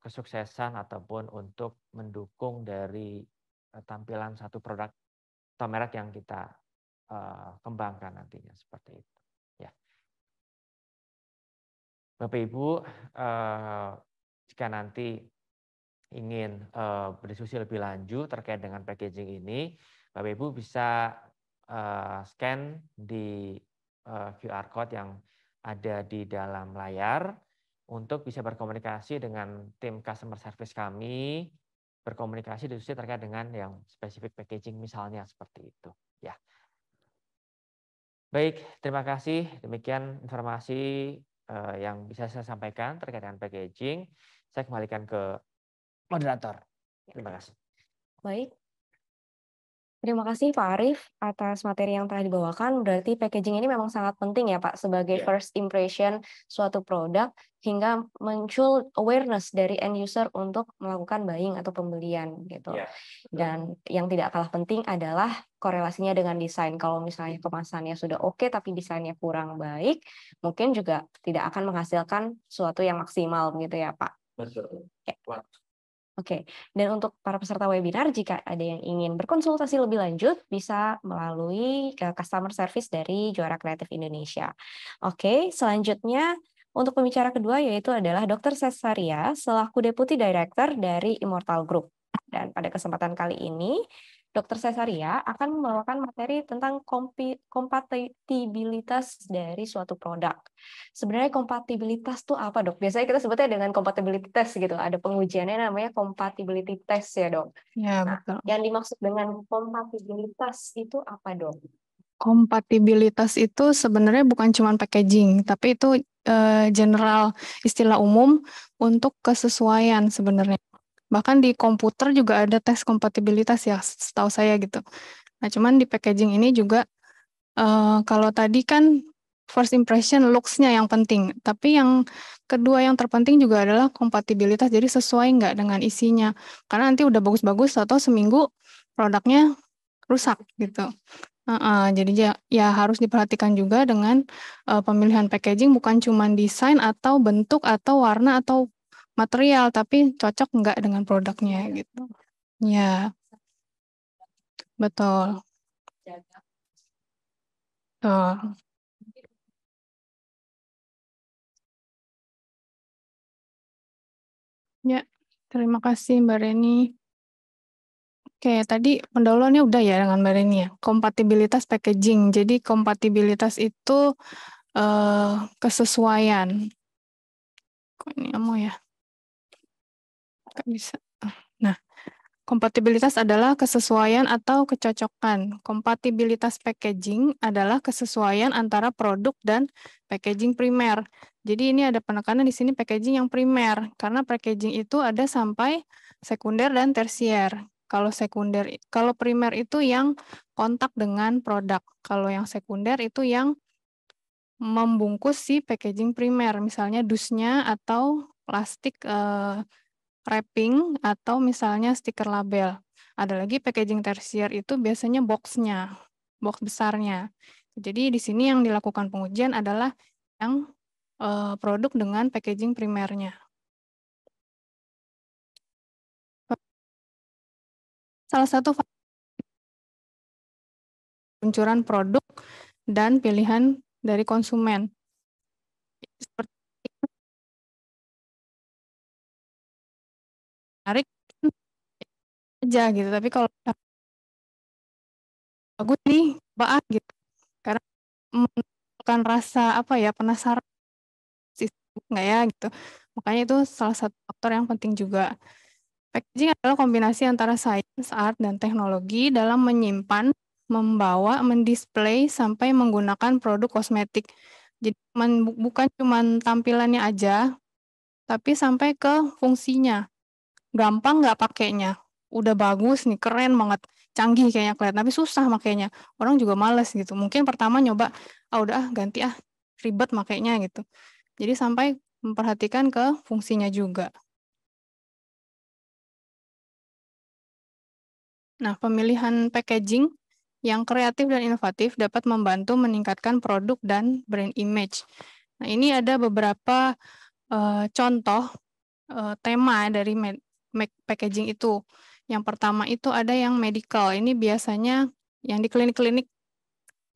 kesuksesan ataupun untuk mendukung dari tampilan satu produk atau merek yang kita kembangkan nantinya seperti itu ya. Bapak Ibu, jika nanti ingin berdiskusi lebih lanjut terkait dengan packaging ini, Bapak Ibu bisa scan di QR code yang ada di dalam layar untuk bisa berkomunikasi dengan tim customer service kami, berkomunikasi diskusi terkait dengan yang spesifik packaging misalnya seperti itu. Ya. Baik, terima kasih. Demikian informasi yang bisa saya sampaikan terkait dengan packaging. Saya kembalikan ke moderator. Terima kasih. Baik. Terima kasih Pak Arief atas materi yang telah dibawakan. Berarti packaging ini memang sangat penting ya Pak sebagai first impression suatu produk hingga muncul awareness dari end user untuk melakukan buying atau pembelian gitu. Dan yang tidak kalah penting adalah korelasinya dengan desain. Kalau misalnya kemasannya sudah oke tapi desainnya kurang baik, mungkin juga tidak akan menghasilkan sesuatu yang maksimal gitu ya Pak. Betul. Oke, dan untuk para peserta webinar, jika ada yang ingin berkonsultasi lebih lanjut, bisa melalui customer service dari Juara Kreatif Indonesia. Oke, selanjutnya untuk pembicara kedua yaitu adalah Dr. Cesaria, selaku Deputy Director dari Immortal Group. Dan pada kesempatan kali ini, Dr. Cesaria akan membawakan materi tentang kompatibilitas dari suatu produk. Sebenarnya kompatibilitas itu apa, Dok? Biasanya kita sebutnya dengan compatibility test gitu. Ada pengujiannya namanya compatibility test ya, Dok. Ya, betul. Yang dimaksud dengan kompatibilitas itu apa, Dok? Kompatibilitas itu sebenarnya bukan cuma packaging, tapi itu general istilah umum untuk kesesuaian sebenarnya. Bahkan di komputer juga ada tes kompatibilitas ya, setahu saya gitu. Nah, cuman di packaging ini juga kalau tadi kan first impression looks-nya yang penting, tapi yang kedua yang terpenting juga adalah kompatibilitas, jadi sesuai nggak dengan isinya. Karena nanti udah bagus-bagus atau seminggu produknya rusak gitu. Jadi ya harus diperhatikan juga dengan pemilihan packaging, bukan cuma desain atau bentuk atau warna atau material, tapi cocok nggak dengan produknya gitu. Ya, betul. Betul. Ya, terima kasih Mbak Reni. Oke, tadi pendahuluannya udah ya dengan Mbak Reni ya. Kompatibilitas packaging. Jadi kompatibilitas itu kesesuaian. Kok ini mau ya? Nggak bisa. Nah, kompatibilitas adalah kesesuaian atau kecocokan. Kompatibilitas packaging adalah kesesuaian antara produk dan packaging primer. Jadi ini ada penekanan di sini packaging yang primer, karena packaging itu ada sampai sekunder dan tersier. Kalau primer itu yang kontak dengan produk. Kalau yang sekunder itu yang membungkus si packaging primer, misalnya dusnya atau plastik wrapping atau misalnya stiker label. Ada lagi packaging tersier itu biasanya box-nya, box besarnya. Jadi di sini yang dilakukan pengujian adalah yang produk dengan packaging primernya. Salah satu peluncuran produk dan pilihan dari konsumen. Seperti menarik aja gitu, tapi kalau bagus nih, coba gitu. Karena menimbulkan rasa apa ya, penasaran nggak ya gitu. Makanya itu salah satu faktor yang penting juga. Packaging adalah kombinasi antara sains, art, dan teknologi dalam menyimpan, membawa, mendisplay, sampai menggunakan produk kosmetik. Jadi bukan cuma tampilannya aja, tapi sampai ke fungsinya. Gampang nggak pakainya? Udah bagus nih, keren banget, canggih kayaknya kelihatan, tapi susah makainya. Orang juga males gitu. Mungkin pertama nyoba, udah ganti ribet makainya gitu. Jadi sampai memperhatikan ke fungsinya juga. Nah, pemilihan packaging yang kreatif dan inovatif dapat membantu meningkatkan produk dan brand image. Nah, ini ada beberapa contoh tema dari packaging itu. Yang pertama itu ada yang medical. Ini biasanya yang di klinik-klinik.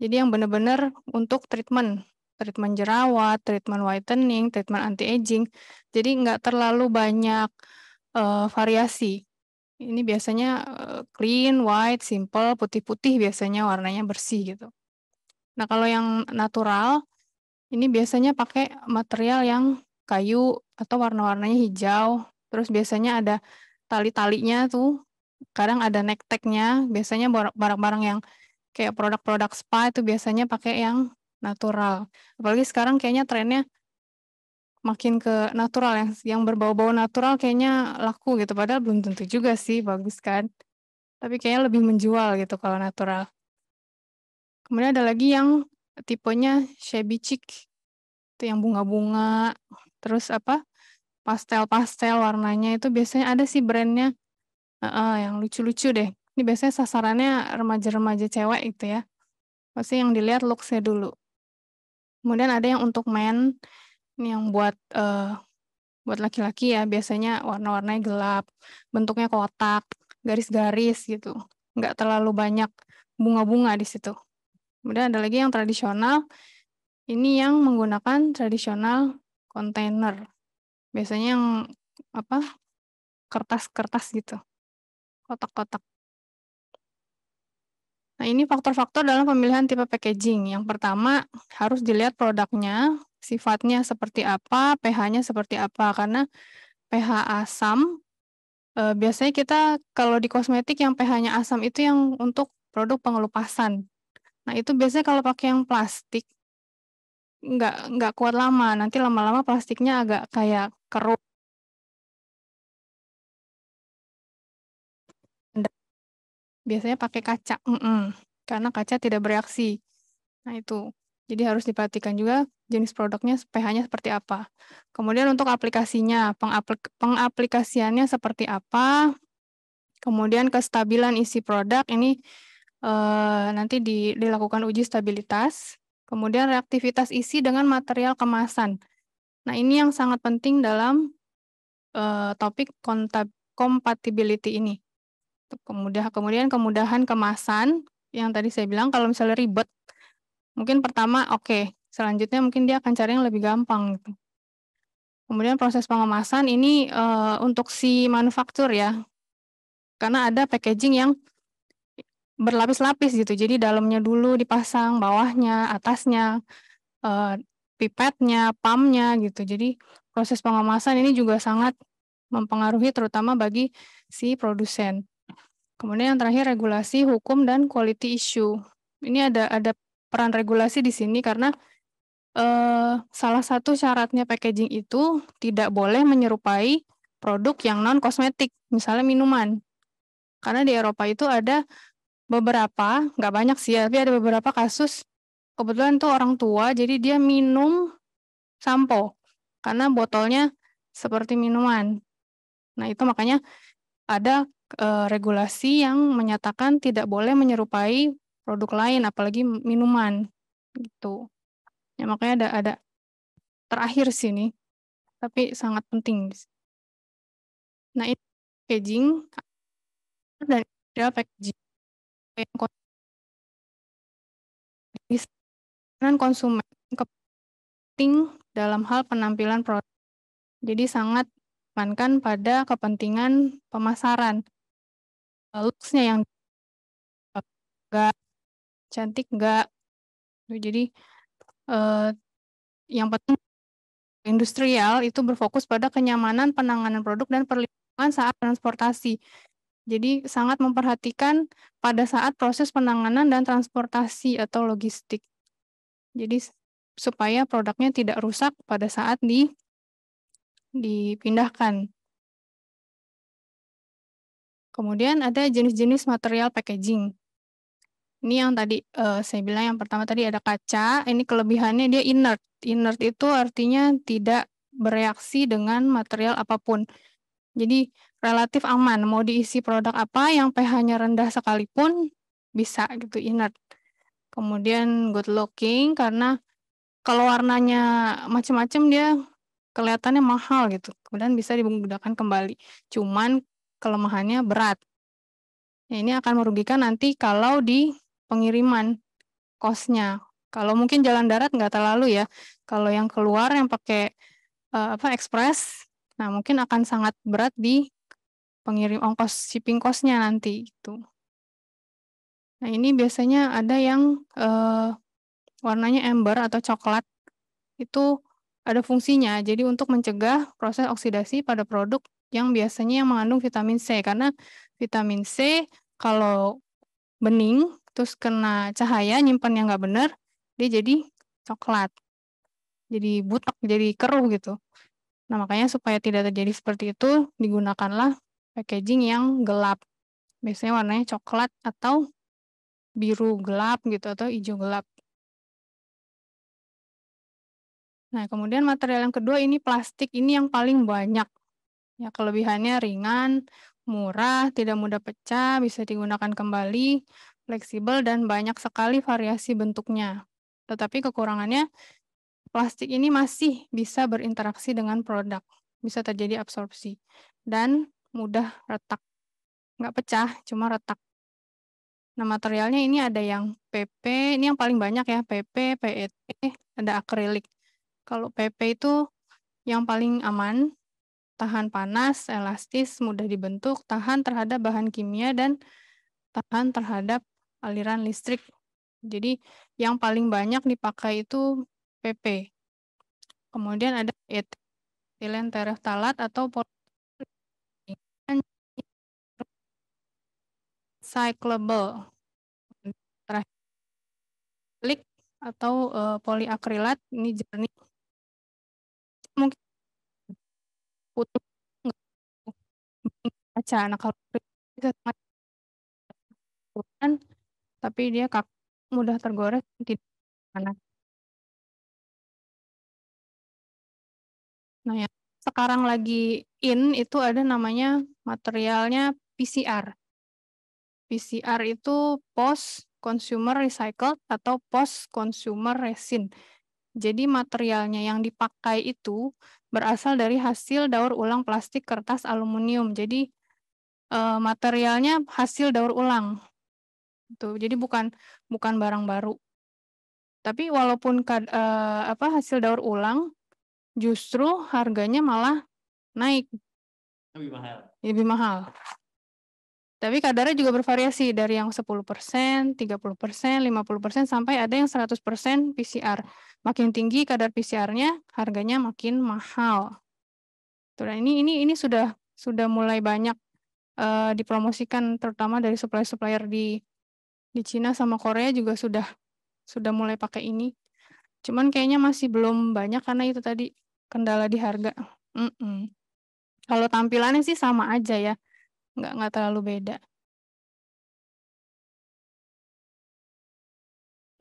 Jadi yang benar-benar untuk treatment. treatment jerawat, treatment whitening, treatment anti-aging. Jadi nggak terlalu banyak variasi. Ini biasanya clean, white, simple, putih-putih biasanya warnanya bersih gitu. Nah kalau yang natural, ini biasanya pakai material yang kayu atau warna-warnanya hijau. Terus biasanya ada tali-talinya tuh, kadang ada neck tag-nya. Biasanya barang-barang yang kayak produk-produk spa itu biasanya pakai yang natural. Apalagi sekarang kayaknya trennya makin ke natural, yang berbau-bau natural kayaknya laku gitu. Padahal belum tentu juga sih, bagus kan. Tapi kayaknya lebih menjual gitu kalau natural. Kemudian ada lagi yang tipenya shabby chic. Itu yang bunga-bunga, terus pastel-pastel warnanya itu biasanya ada sih brandnya, yang lucu-lucu deh. Ini biasanya sasarannya remaja-remaja cewek gitu ya. Pasti yang dilihat looks-nya dulu. Kemudian ada yang untuk men, ini yang buat laki-laki ya, biasanya warna-warnanya gelap, bentuknya kotak, garis-garis gitu. Nggak terlalu banyak bunga-bunga di situ. Kemudian ada lagi yang tradisional, ini yang menggunakan tradisional kontainer. Biasanya yang kertas-kertas gitu, kotak-kotak. Nah, ini faktor-faktor dalam pemilihan tipe packaging. Yang pertama, harus dilihat produknya, sifatnya seperti apa, pH-nya seperti apa. Karena pH asam, biasanya kita kalau di kosmetik yang pH-nya asam itu yang untuk produk pengelupasan. Nah, itu biasanya kalau pakai yang plastik, nggak kuat lama. Nanti lama-lama plastiknya agak kayak keruh. Biasanya pakai kaca, karena kaca tidak bereaksi. Nah itu, jadi harus diperhatikan juga jenis produknya, pH-nya seperti apa. Kemudian untuk aplikasinya, pengaplikasiannya seperti apa, kemudian kestabilan isi produk, ini nanti dilakukan uji stabilitas, kemudian reaktivitas isi dengan material kemasan. Nah ini yang sangat penting dalam topik compatibility ini. Kemudian kemudahan kemasan, yang tadi saya bilang kalau misalnya ribet, mungkin pertama selanjutnya mungkin dia akan cari yang lebih gampang gitu. Kemudian proses pengemasan ini untuk si manufaktur ya, karena ada packaging yang berlapis-lapis gitu, jadi dalamnya dulu dipasang, bawahnya, atasnya, pipetnya, pumpnya gitu. Jadi proses pengemasan ini juga sangat mempengaruhi terutama bagi si produsen. Kemudian yang terakhir regulasi, hukum, dan quality issue. Ini ada peran regulasi di sini karena salah satu syaratnya packaging itu tidak boleh menyerupai produk yang non-kosmetik, misalnya minuman. Karena di Eropa itu ada beberapa, nggak banyak sih, tapi ada beberapa kasus, kebetulan tuh orang tua, jadi dia minum sampo, karena botolnya seperti minuman. Nah itu makanya ada regulasi yang menyatakan tidak boleh menyerupai produk lain, apalagi minuman, gitu. Ya makanya ada terakhir sini, tapi sangat penting. Nah ini packaging dan packaging yang konsumen penting dalam hal penampilan produk. Jadi sangat menekankan pada kepentingan pemasaran. Looks-nya yang enggak cantik enggak. Jadi yang penting industrial itu berfokus pada kenyamanan penanganan produk dan perlindungan saat transportasi. Jadi sangat memperhatikan pada saat proses penanganan dan transportasi atau logistik. Jadi supaya produknya tidak rusak pada saat dipindahkan. Kemudian ada jenis-jenis material packaging. Ini yang tadi saya bilang yang pertama tadi ada kaca, ini kelebihannya dia inert. Inert itu artinya tidak bereaksi dengan material apapun. Jadi relatif aman, mau diisi produk apa yang pH-nya rendah sekalipun bisa gitu inert. Kemudian good looking karena kalau warnanya macam-macam dia kelihatannya mahal gitu. Kemudian bisa digunakan kembali. Cuman kelemahannya berat. Nah, ini akan merugikan nanti kalau di pengiriman cost-nya. Kalau mungkin jalan darat nggak terlalu ya. Kalau yang keluar yang pakai ekspres, nah mungkin akan sangat berat di pengirim ongkos shipping cost-nya nanti gitu. Nah ini biasanya ada yang warnanya amber atau coklat, itu ada fungsinya. Jadi untuk mencegah proses oksidasi pada produk yang biasanya yang mengandung vitamin C. Karena vitamin C kalau bening, terus kena cahaya, nyimpan yang nggak benar, dia jadi coklat. Jadi butek, jadi keruh gitu. Nah, makanya supaya tidak terjadi seperti itu, digunakanlah packaging yang gelap. Biasanya warnanya coklat atau biru gelap gitu, atau hijau gelap. Nah, kemudian material yang kedua ini plastik, ini yang paling banyak. Ya, kelebihannya ringan, murah, tidak mudah pecah, bisa digunakan kembali, fleksibel, dan banyak sekali variasi bentuknya. Tetapi kekurangannya, plastik ini masih bisa berinteraksi dengan produk, bisa terjadi absorpsi, dan mudah retak. Nggak pecah, cuma retak. Nah, materialnya ini ada yang PP, ini yang paling banyak ya, PP, PET, ada akrilik. Kalau PP itu yang paling aman, tahan panas, elastis, mudah dibentuk, tahan terhadap bahan kimia, dan tahan terhadap aliran listrik. Jadi yang paling banyak dipakai itu PP. Kemudian ada etilen tereftalat atau recyclable. Terakhir atau poliakrilat, ini jernih. Mungkin putih kaca. Nah, kalau bisa sangat tapi dia mudah tergores, tidak panas. Nah, yang sekarang lagi itu ada namanya materialnya PCR. PCR itu post consumer recycled atau post consumer resin. Jadi materialnya yang dipakai itu berasal dari hasil daur ulang plastik, kertas, aluminium. Jadi materialnya hasil daur ulang. Tuh, jadi bukan barang baru. Tapi walaupun hasil daur ulang, justru harganya malah naik. Lebih mahal. Tapi kadarnya juga bervariasi dari yang 10%, 30%, 50%, sampai ada yang 100% PCR. Makin tinggi kadar PCR-nya, harganya makin mahal. Tuh, ini sudah mulai banyak dipromosikan, terutama dari supplier-supplier di Cina sama Korea juga sudah mulai pakai ini. Cuman kayaknya masih belum banyak karena itu tadi kendala di harga. Kalau tampilannya sih sama aja ya, nggak terlalu beda.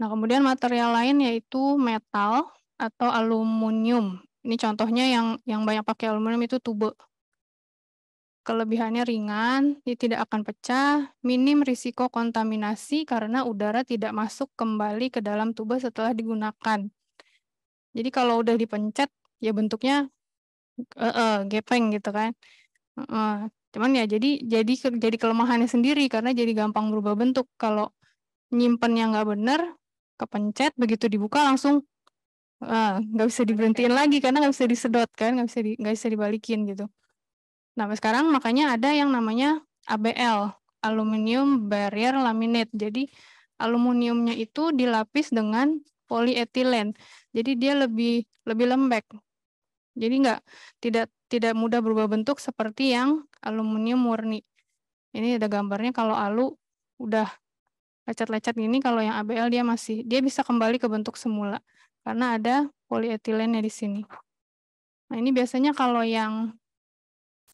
Nah, kemudian material lain yaitu metal atau aluminium. Ini contohnya yang banyak pakai aluminium itu tube. Kelebihannya ringan, dia tidak akan pecah, minim risiko kontaminasi karena udara tidak masuk kembali ke dalam tube setelah digunakan. Jadi kalau udah dipencet, ya bentuknya gepeng gitu kan. Cuman ya jadi kelemahannya sendiri karena jadi gampang berubah bentuk. Kalau nyimpennya nggak bener, kepencet, begitu dibuka langsung nggak bisa diberhentiin lagi karena nggak bisa disedot kan, nggak bisa dibalikin gitu. Nah, sekarang makanya ada yang namanya ABL, Aluminium Barrier Laminate. Jadi aluminiumnya itu dilapis dengan polietilen. Jadi dia lebih lembek. Jadi tidak mudah berubah bentuk seperti yang aluminium murni. Ini ada gambarnya, kalau alu udah lecet-lecet gini, kalau yang ABL dia bisa kembali ke bentuk semula karena ada polietilennya di sini. Nah, ini biasanya kalau yang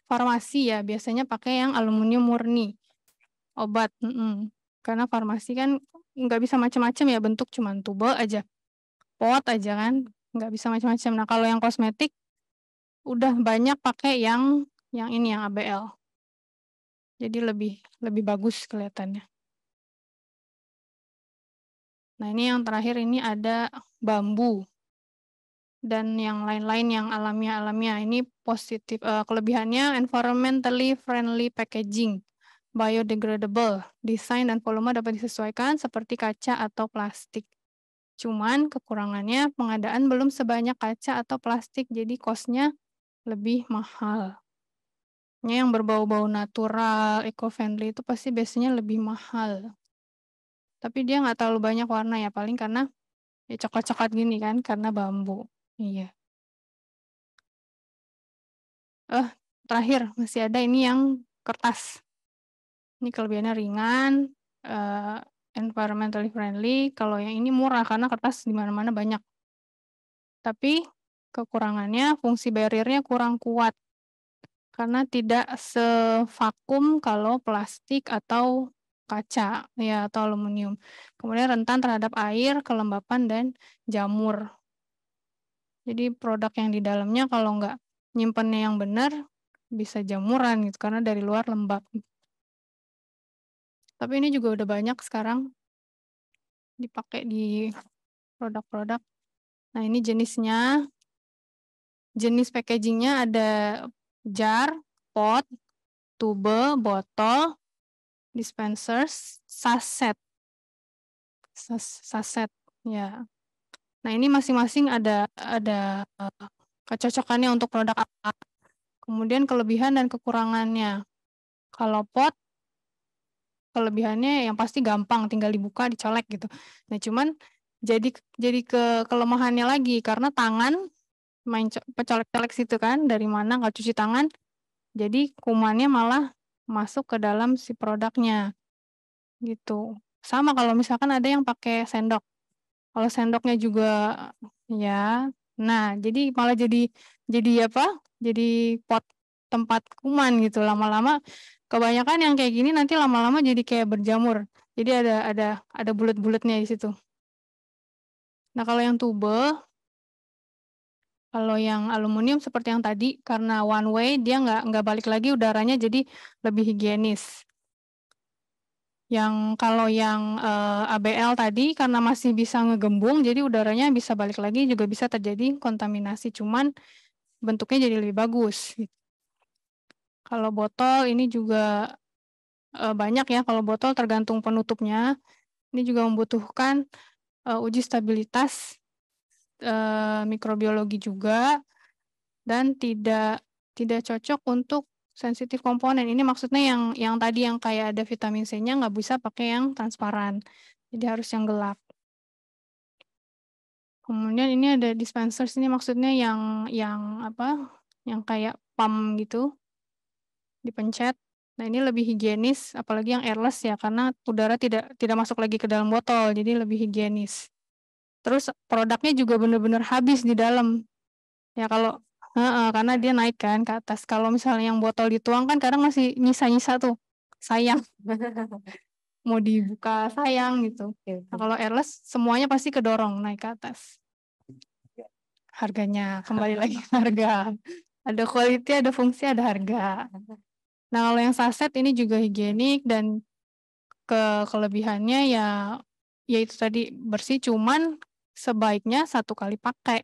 farmasi ya, biasanya pakai yang aluminium murni. Obat, karena farmasi kan nggak bisa macam-macam ya, bentuk cuman tube aja, pot aja kan, nggak bisa macam-macam. Nah, kalau yang kosmetik udah banyak pakai yang ini, yang ABL. Jadi lebih bagus kelihatannya. Nah, ini yang terakhir, ini ada bambu dan yang lain-lain yang alamiah. Ini positif, kelebihannya environmentally friendly packaging, biodegradable, desain dan volume dapat disesuaikan seperti kaca atau plastik. Cuman kekurangannya pengadaan belum sebanyak kaca atau plastik, jadi cost-nya lebih mahal. Yang berbau-bau natural, eco-friendly itu pasti biasanya lebih mahal. Tapi dia nggak terlalu banyak warna ya, paling karena ya coklat-coklat gini kan, karena bambu. Iya. Terakhir masih ada ini yang kertas. Ini kelebihannya ringan, environmentally friendly. Kalau yang ini murah karena kertas di mana-mana banyak. Tapi kekurangannya fungsi barrier-nya kurang kuat karena tidak sevakum kalau plastik atau kaca ya atau aluminium. Kemudian rentan terhadap air, kelembapan dan jamur. Jadi produk yang di dalamnya kalau nggak nyimpennya yang benar bisa jamuran gitu karena dari luar lembab. Tapi ini juga udah banyak sekarang dipakai di produk-produk. Nah, ini jenisnya. Jenis packagingnya ada jar, pot, tube, botol, dispensers, saset. Saset, ya. Nah, ini masing-masing ada kecocokannya untuk produk apa. Kemudian kelebihan dan kekurangannya. Kalau pot, kelebihannya yang pasti gampang, tinggal dibuka, dicolek gitu. Nah, cuman jadi kelemahannya lagi karena tangan main pecolek-colek situ kan, dari mana nggak cuci tangan, jadi kumannya malah masuk ke dalam si produknya, gitu. Sama kalau misalkan ada yang pakai sendok, kalau sendoknya juga ya, nah jadi malah jadi apa? Jadi pot tempat kuman gitu, lama-lama kebanyakan yang kayak gini nanti lama-lama jadi kayak berjamur, jadi ada bulet-buletnya di situ. Nah kalau yang tube, kalau yang aluminium seperti yang tadi, karena one way dia nggak balik lagi udaranya jadi lebih higienis. Kalau yang ABL tadi karena masih bisa ngegembung, jadi udaranya bisa balik lagi juga bisa terjadi kontaminasi, cuman bentuknya jadi lebih bagus. Kalau botol ini juga banyak ya, kalau botol tergantung penutupnya, ini juga membutuhkan uji stabilitas mikrobiologi juga, dan tidak cocok untuk sensitif komponen. Ini maksudnya yang tadi yang kayak ada vitamin C-nya nggak bisa pakai yang transparan. Jadi harus yang gelap. Kemudian ini ada dispensers, ini maksudnya yang apa? Yang kayak pump gitu. Dipencet. Nah, ini lebih higienis apalagi yang airless ya karena udara tidak masuk lagi ke dalam botol, jadi lebih higienis. Terus produknya juga benar-benar habis di dalam. Ya kalau karena dia naik kan ke atas. Kalau misalnya yang botol dituang kan kadang masih nyisa-nyisa tuh. Sayang. Mau dibuka sayang gitu. Nah, kalau airless semuanya pasti kedorong naik ke atas. Harganya kembali lagi harga. Ada quality, ada fungsi, ada harga. Nah, kalau yang saset ini juga higienik dan kelebihannya ya itu tadi bersih, cuman sebaiknya 1 kali pakai.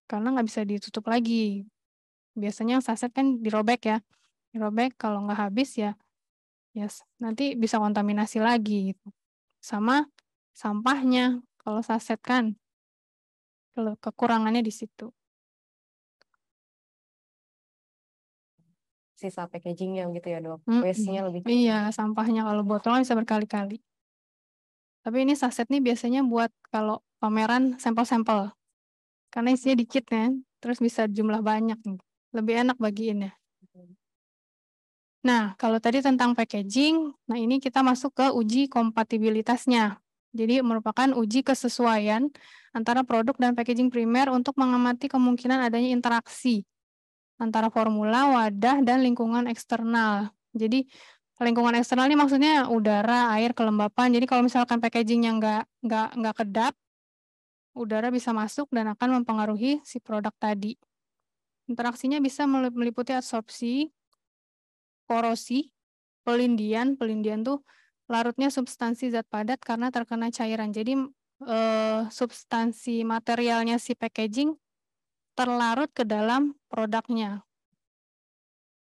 Karena nggak bisa ditutup lagi. Biasanya yang saset kan dirobek ya. Dirobek kalau nggak habis ya nanti bisa kontaminasi lagi gitu. Sama sampahnya kalau saset kan. Kalau kekurangannya di situ. Sisa packagingnya gitu ya dok, waste-nya lebih. Iya, sampahnya kalau botolnya bisa berkali-kali. Tapi ini saset nih biasanya buat kalau pameran sampel-sampel. Karena isinya dikit kan, terus bisa jumlah banyak. Lebih enak bagiinnya. Nah, kalau tadi tentang packaging, nah ini kita masuk ke uji kompatibilitasnya. Jadi merupakan uji kesesuaian antara produk dan packaging primer untuk mengamati kemungkinan adanya interaksi antara formula, wadah, dan lingkungan eksternal. Jadi lingkungan eksternal ini maksudnya udara, air, kelembapan. Jadi kalau misalkan packagingnya nggak kedap, udara bisa masuk dan akan mempengaruhi si produk tadi. Interaksinya bisa meliputi absorpsi, korosi, pelindian tuh larutnya substansi zat padat karena terkena cairan. Jadi substansi materialnya si packaging terlarut ke dalam produknya.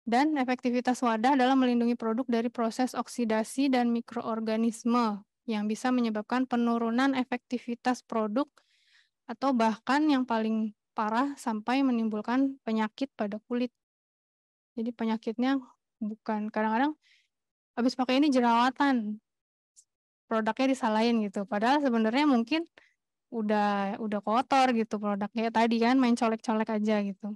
Dan efektivitas wadah dalam melindungi produk dari proses oksidasi dan mikroorganisme. yang bisa menyebabkan penurunan efektivitas produk atau bahkan yang paling parah sampai menimbulkan penyakit pada kulit. Jadi penyakitnya bukan kadang-kadang habis pakai ini jerawatan, produknya disalahin gitu. Padahal sebenarnya mungkin udah kotor gitu produknya tadi kan main colek-colek aja gitu.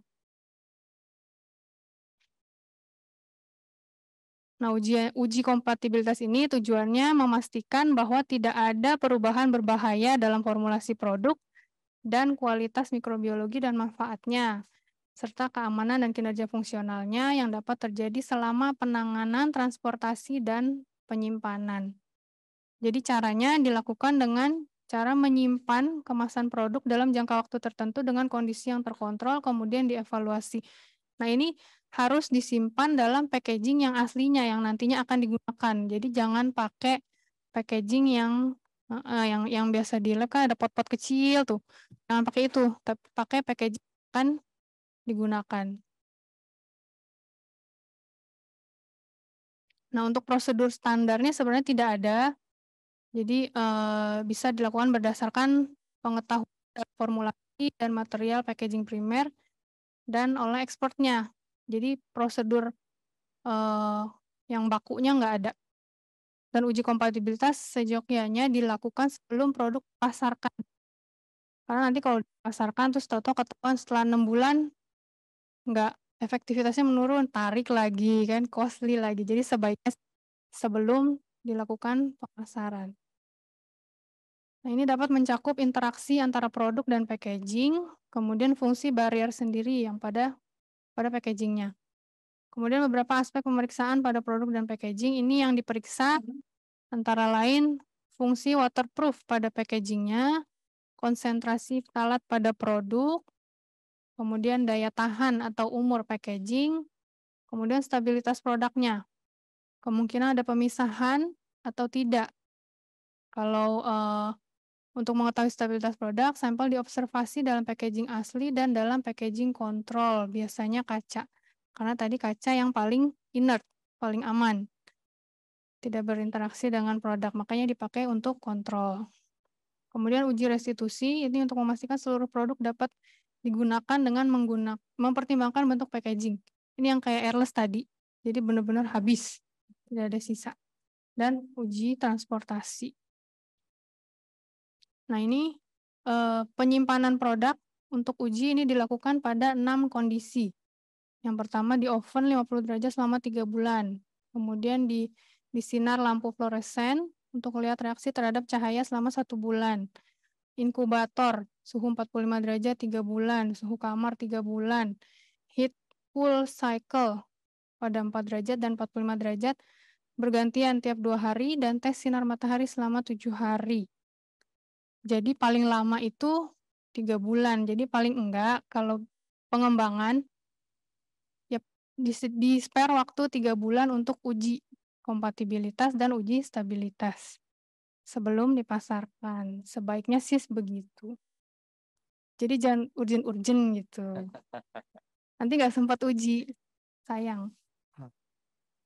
Nah, uji kompatibilitas ini tujuannya memastikan bahwa tidak ada perubahan berbahaya dalam formulasi produk dan kualitas mikrobiologi dan manfaatnya, serta keamanan dan kinerja fungsionalnya yang dapat terjadi selama penanganan, transportasi, dan penyimpanan. Jadi caranya dilakukan dengan cara menyimpan kemasan produk dalam jangka waktu tertentu dengan kondisi yang terkontrol, kemudian dievaluasi. Nah, ini harus disimpan dalam packaging yang aslinya yang nantinya akan digunakan. Jadi jangan pakai packaging yang biasa di lab kan ada pot-pot kecil tuh. Jangan pakai itu, tapi pakai packaging yang akan digunakan. Nah, untuk prosedur standarnya sebenarnya tidak ada. Jadi bisa dilakukan berdasarkan pengetahuan formulasi dan material packaging primer dan oleh ekspornya. Jadi prosedur yang bakunya nggak ada. Dan uji kompatibilitas seyogyanya dilakukan sebelum produk dipasarkan. Karena nanti kalau dipasarkan terus tahu-tahu ketahuan setelah 6 bulan nggak efektivitasnya menurun, tarik lagi kan, costly lagi. Jadi sebaiknya sebelum dilakukan pemasaran. Nah, ini dapat mencakup interaksi antara produk dan packaging, kemudian fungsi barrier sendiri yang pada packagingnya. Kemudian beberapa aspek pemeriksaan pada produk dan packaging ini yang diperiksa antara lain fungsi waterproof pada packagingnya, konsentrasi ftalat pada produk, kemudian daya tahan atau umur packaging, kemudian stabilitas produknya. Kemungkinan ada pemisahan atau tidak. Kalau untuk mengetahui stabilitas produk, sampel diobservasi dalam packaging asli dan dalam packaging kontrol, biasanya kaca. Karena tadi kaca yang paling inert, paling aman. Tidak berinteraksi dengan produk, makanya dipakai untuk kontrol. Kemudian uji restitusi, ini untuk memastikan seluruh produk dapat digunakan dengan mempertimbangkan bentuk packaging. Ini yang kayak airless tadi, jadi benar-benar habis, tidak ada sisa. Dan uji transportasi. Nah, ini penyimpanan produk untuk uji ini dilakukan pada 6 kondisi. Yang pertama di oven 50 derajat selama 3 bulan. Kemudian di sinar lampu fluoresen untuk lihat reaksi terhadap cahaya selama 1 bulan. Inkubator suhu 45 derajat 3 bulan, suhu kamar 3 bulan. Heat cool cycle pada 4 derajat dan 45 derajat bergantian tiap 2 hari dan tes sinar matahari selama 7 hari. Jadi paling lama itu 3 bulan. Jadi paling enggak kalau pengembangan ya di spare waktu 3 bulan untuk uji kompatibilitas dan uji stabilitas sebelum dipasarkan. Sebaiknya sih begitu. Jadi jangan urgent-urgent gitu. Nanti nggak sempat uji, sayang.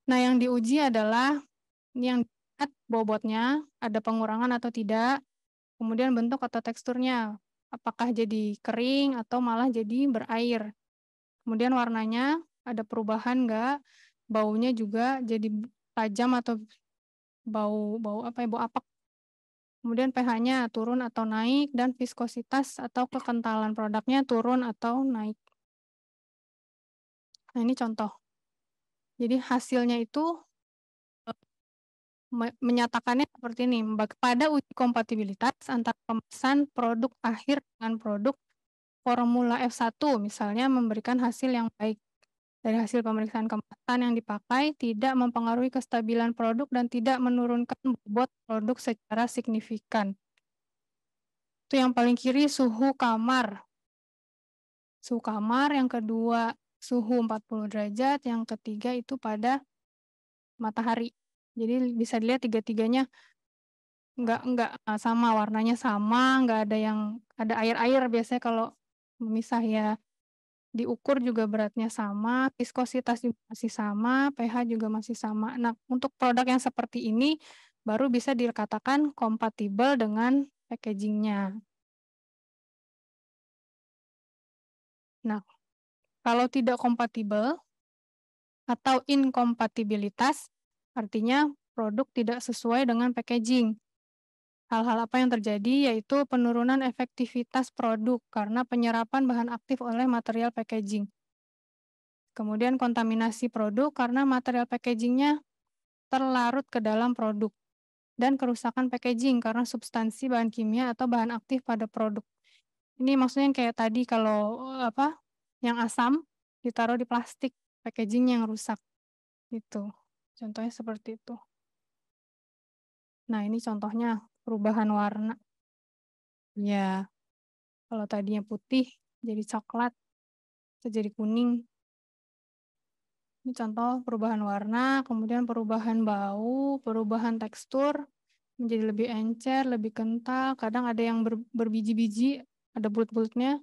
Nah, yang diuji adalah ini yang dilihat bobotnya, ada pengurangan atau tidak, kemudian bentuk atau teksturnya, apakah jadi kering atau malah jadi berair. Kemudian warnanya ada perubahan nggak, baunya juga jadi tajam atau bau apek. Kemudian pH-nya turun atau naik, dan viskositas atau kekentalan produknya turun atau naik. Nah, ini contoh. Jadi hasilnya itu menyatakannya seperti ini, pada uji kompatibilitas antara kemasan produk akhir dengan produk formula F1, misalnya memberikan hasil yang baik. Dari hasil pemeriksaan kemasan yang dipakai, tidak mempengaruhi kestabilan produk dan tidak menurunkan bobot produk secara signifikan. Itu yang paling kiri suhu kamar. Suhu kamar, yang kedua suhu 40 derajat, yang ketiga itu pada matahari. Jadi bisa dilihat tiga-tiganya nggak sama, warnanya sama, nggak ada yang ada air-air biasanya kalau memisah ya. Diukur juga beratnya sama, viskositas juga masih sama, pH juga masih sama. Nah, untuk produk yang seperti ini baru bisa dikatakan kompatibel dengan packagingnya. Nah, kalau tidak kompatibel atau inkompatibilitas, artinya produk tidak sesuai dengan packaging. Hal-hal apa yang terjadi yaitu penurunan efektivitas produk karena penyerapan bahan aktif oleh material packaging. Kemudian kontaminasi produk karena material packagingnya terlarut ke dalam produk. Dan kerusakan packaging karena substansi bahan kimia atau bahan aktif pada produk. Ini maksudnya kayak tadi kalau yang asam ditaruh di plastik, packaging yang rusak. Gitu. Contohnya seperti itu. Nah, ini contohnya perubahan warna. Ya, kalau tadinya putih jadi coklat, atau jadi kuning. Ini contoh perubahan warna, kemudian perubahan bau, perubahan tekstur, menjadi lebih encer, lebih kental, kadang ada yang berbiji-biji, ada bulut-bulutnya,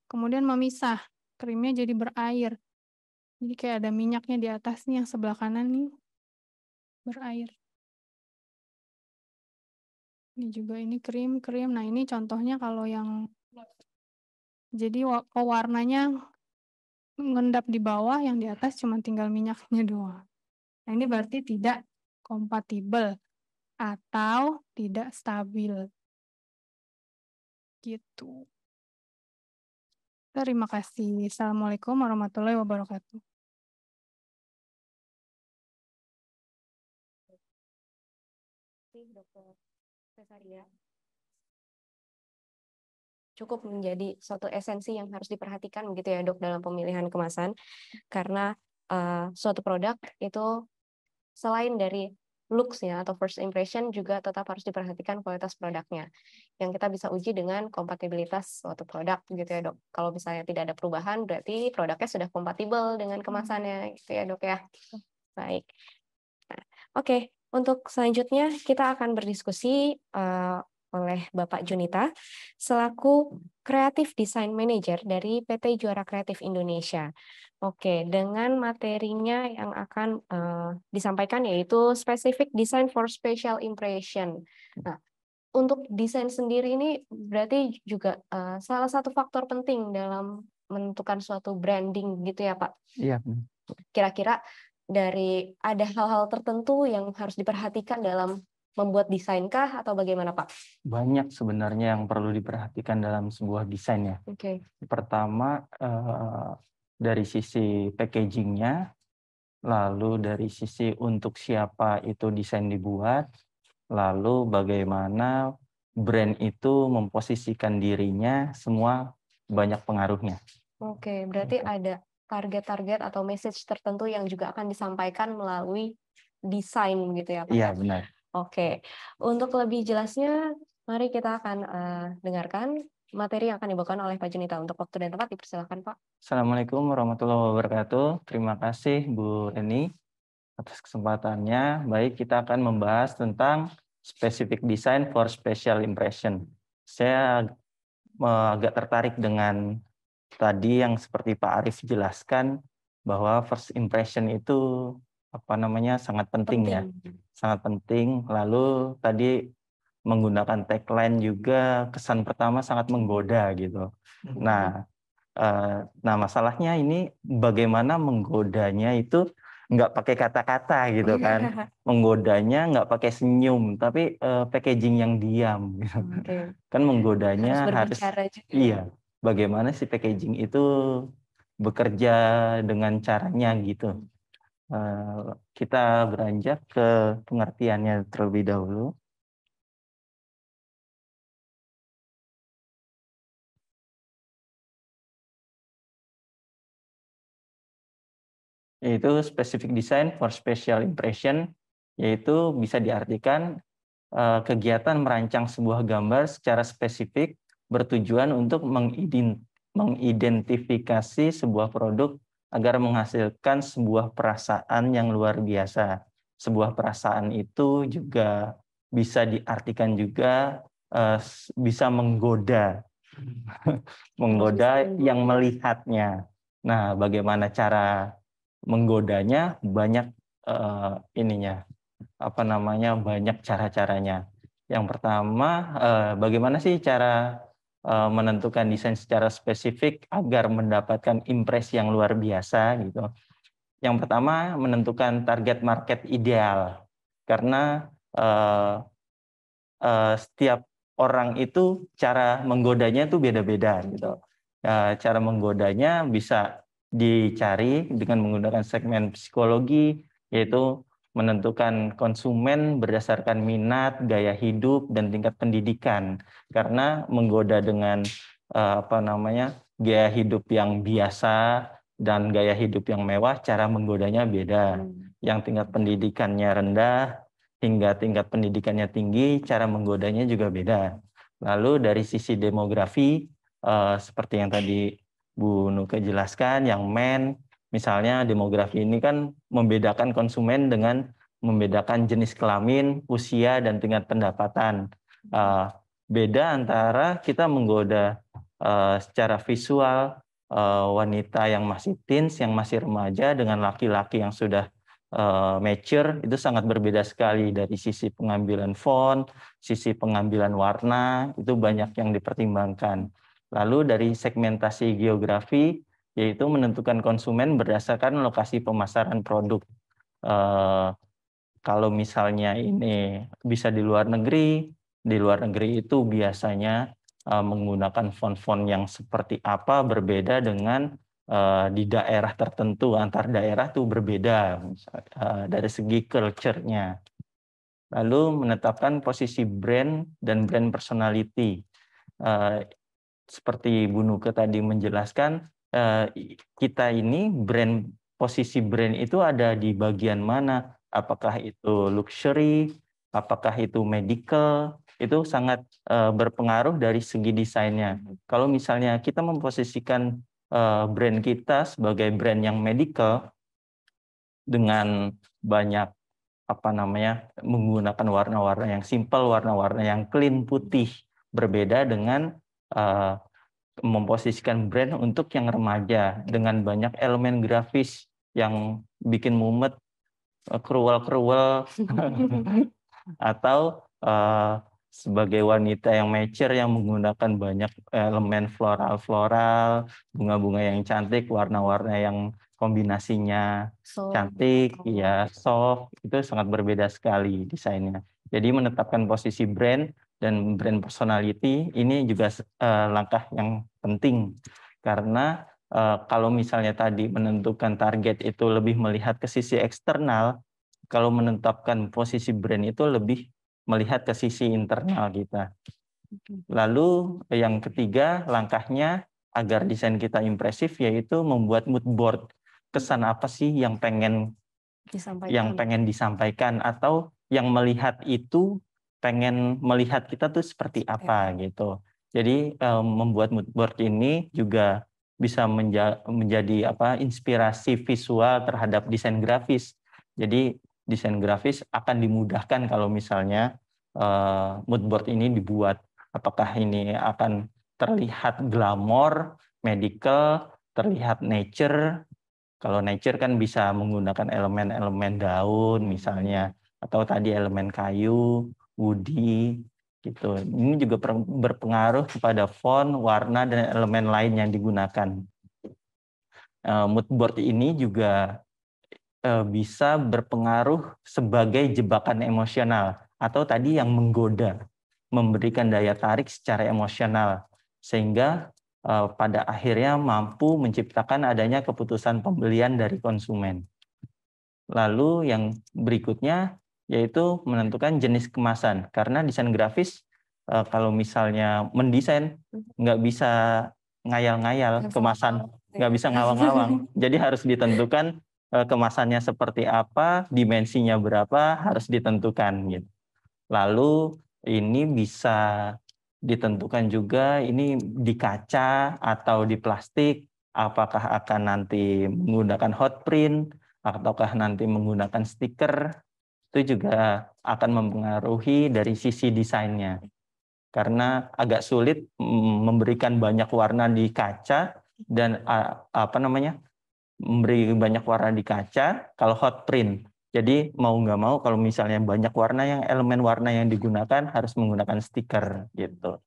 kemudian memisah, krimnya jadi berair. Jadi kayak ada minyaknya di atas nih, yang sebelah kanan nih, berair. Ini juga ini krim. Nah ini contohnya kalau yang jadi warnanya mengendap di bawah, yang di atas cuma tinggal minyaknya doang. Nah ini berarti tidak kompatibel atau tidak stabil. Gitu. Terima kasih. Assalamualaikum warahmatullahi wabarakatuh. Dr. Cesaria. Cukup menjadi suatu esensi yang harus diperhatikan gitu ya dok dalam pemilihan kemasan, karena suatu produk itu selain dari looks-nya atau first impression juga tetap harus diperhatikan kualitas produknya, yang kita bisa uji dengan kompatibilitas suatu produk gitu ya dok. Kalau misalnya tidak ada perubahan berarti produknya sudah kompatibel dengan kemasannya gitu ya dok ya. Baik. Nah, oke. Untuk selanjutnya kita akan berdiskusi oleh Bapak Junita selaku Creative Design Manager dari PT Juara Kreatif Indonesia. Oke, dengan materinya yang akan disampaikan yaitu Specific Design for Special Impression. Nah, untuk desain sendiri ini berarti juga salah satu faktor penting dalam menentukan suatu branding gitu ya Pak? Iya. Kira-kira dari ada hal-hal tertentu yang harus diperhatikan dalam membuat desain kah atau bagaimana Pak? Banyak sebenarnya yang perlu diperhatikan dalam sebuah desain ya. Oke. Pertama dari sisi packagingnya, lalu dari sisi untuk siapa itu desain dibuat, lalu bagaimana brand itu memposisikan dirinya, semua banyak pengaruhnya. Oke, berarti ada target-target atau message tertentu yang juga akan disampaikan melalui desain gitu ya Pak? Iya, benar. Oke, untuk lebih jelasnya mari kita akan dengarkan materi yang akan dibawakan oleh Pak Junita. Untuk waktu dan tempat dipersilakan Pak. Assalamualaikum warahmatullahi wabarakatuh. Terima kasih Bu Eni atas kesempatannya. Baik, kita akan membahas tentang specific design for special impression. Saya agak tertarik dengan tadi yang seperti Pak Arief jelaskan bahwa first impression itu sangat penting ya, sangat penting. Lalu tadi menggunakan tagline juga kesan pertama sangat menggoda gitu. Nah, masalahnya ini bagaimana menggodanya itu nggak pakai kata-kata gitu kan, menggodanya nggak pakai senyum, tapi packaging yang diam. Gitu. Kan menggodanya harus iya. Bagaimana si packaging itu bekerja dengan caranya gitu. Kita beranjak ke pengertiannya terlebih dahulu. Yaitu specific design for special impression, yaitu bisa diartikan kegiatan merancang sebuah gambar secara spesifik bertujuan untuk mengidentifikasi sebuah produk agar menghasilkan sebuah perasaan yang luar biasa. Sebuah perasaan itu juga bisa diartikan juga bisa menggoda, menggoda yang melihatnya. Nah, bagaimana cara menggodanya? Banyak ininya, banyak cara-caranya. Yang pertama, bagaimana sih cara menentukan desain secara spesifik agar mendapatkan impresi yang luar biasa gitu. Yang pertama, menentukan target market ideal. Karena setiap orang itu cara menggodanya itu beda-beda gitu. Cara menggodanya bisa dicari dengan menggunakan segmen psikologi, yaitu menentukan konsumen berdasarkan minat, gaya hidup, dan tingkat pendidikan. Karena menggoda dengan gaya hidup yang biasa dan gaya hidup yang mewah, cara menggodanya beda. Yang tingkat pendidikannya rendah hingga tingkat pendidikannya tinggi, cara menggodanya juga beda. Lalu dari sisi demografi, seperti yang tadi Bu Nuke jelaskan, yang misalnya demografi ini kan membedakan konsumen dengan membedakan jenis kelamin, usia, dan tingkat pendapatan. Beda antara kita menggoda secara visual wanita yang masih teens, yang masih remaja, dengan laki-laki yang sudah mature, itu sangat berbeda sekali dari sisi pengambilan font, sisi pengambilan warna, itu banyak yang dipertimbangkan. Lalu dari segmentasi geografi, yaitu menentukan konsumen berdasarkan lokasi pemasaran produk. Kalau misalnya ini bisa di luar negeri itu biasanya menggunakan font-font yang seperti apa, berbeda dengan di daerah tertentu, antar daerah tuh berbeda dari segi culture-nya. Lalu menetapkan posisi brand dan brand personality. Seperti Bu Nuke tadi menjelaskan, kita ini posisi brand itu ada di bagian mana? Apakah itu luxury, apakah itu medical, itu sangat berpengaruh dari segi desainnya. Kalau misalnya kita memposisikan brand kita sebagai brand yang medical dengan banyak menggunakan warna-warna yang simple, warna-warna yang clean, putih, berbeda dengan memposisikan brand untuk yang remaja dengan banyak elemen grafis yang bikin mumet, cruel atau sebagai wanita yang mature yang menggunakan banyak elemen floral, bunga-bunga yang cantik, warna-warna yang kombinasinya cantik, ya soft, itu sangat berbeda sekali desainnya. Jadi menetapkan posisi brand dan brand personality ini juga langkah yang penting, karena kalau misalnya tadi menentukan target itu lebih melihat ke sisi eksternal, kalau menetapkan posisi brand itu lebih melihat ke sisi internal kita. Lalu yang ketiga, langkahnya agar desain kita impresif, yaitu membuat mood board. Kesan apa sih yang pengen disampaikan, atau yang melihat itu pengen melihat kita tuh seperti apa gitu. Jadi membuat mood board ini juga bisa menjadi inspirasi visual terhadap desain grafis. Jadi desain grafis akan dimudahkan kalau misalnya mood board ini dibuat. Apakah ini akan terlihat glamor, medical, terlihat nature. Kalau nature kan bisa menggunakan elemen-elemen daun misalnya, atau tadi elemen kayu, woody, gitu. Ini juga berpengaruh kepada font, warna, dan elemen lain yang digunakan. Mood board ini juga bisa berpengaruh sebagai jebakan emosional, atau tadi yang menggoda, memberikan daya tarik secara emosional, sehingga pada akhirnya mampu menciptakan adanya keputusan pembelian dari konsumen. Lalu yang berikutnya yaitu menentukan jenis kemasan, karena desain grafis kalau misalnya mendesain nggak bisa ngayal-ngayal kemasan, nggak bisa ngawang-ngawang, jadi harus ditentukan kemasannya seperti apa, dimensinya berapa, harus ditentukan gitu. Lalu ini bisa ditentukan juga ini di kaca atau di plastik, apakah akan nanti menggunakan hot print ataukah nanti menggunakan stiker, itu juga akan mempengaruhi dari sisi desainnya. Karena agak sulit memberikan banyak warna di kaca dan memberi banyak warna di kaca kalau hot print. Jadi mau nggak mau kalau misalnya banyak warna yang elemen warna yang digunakan harus menggunakan stiker gitu.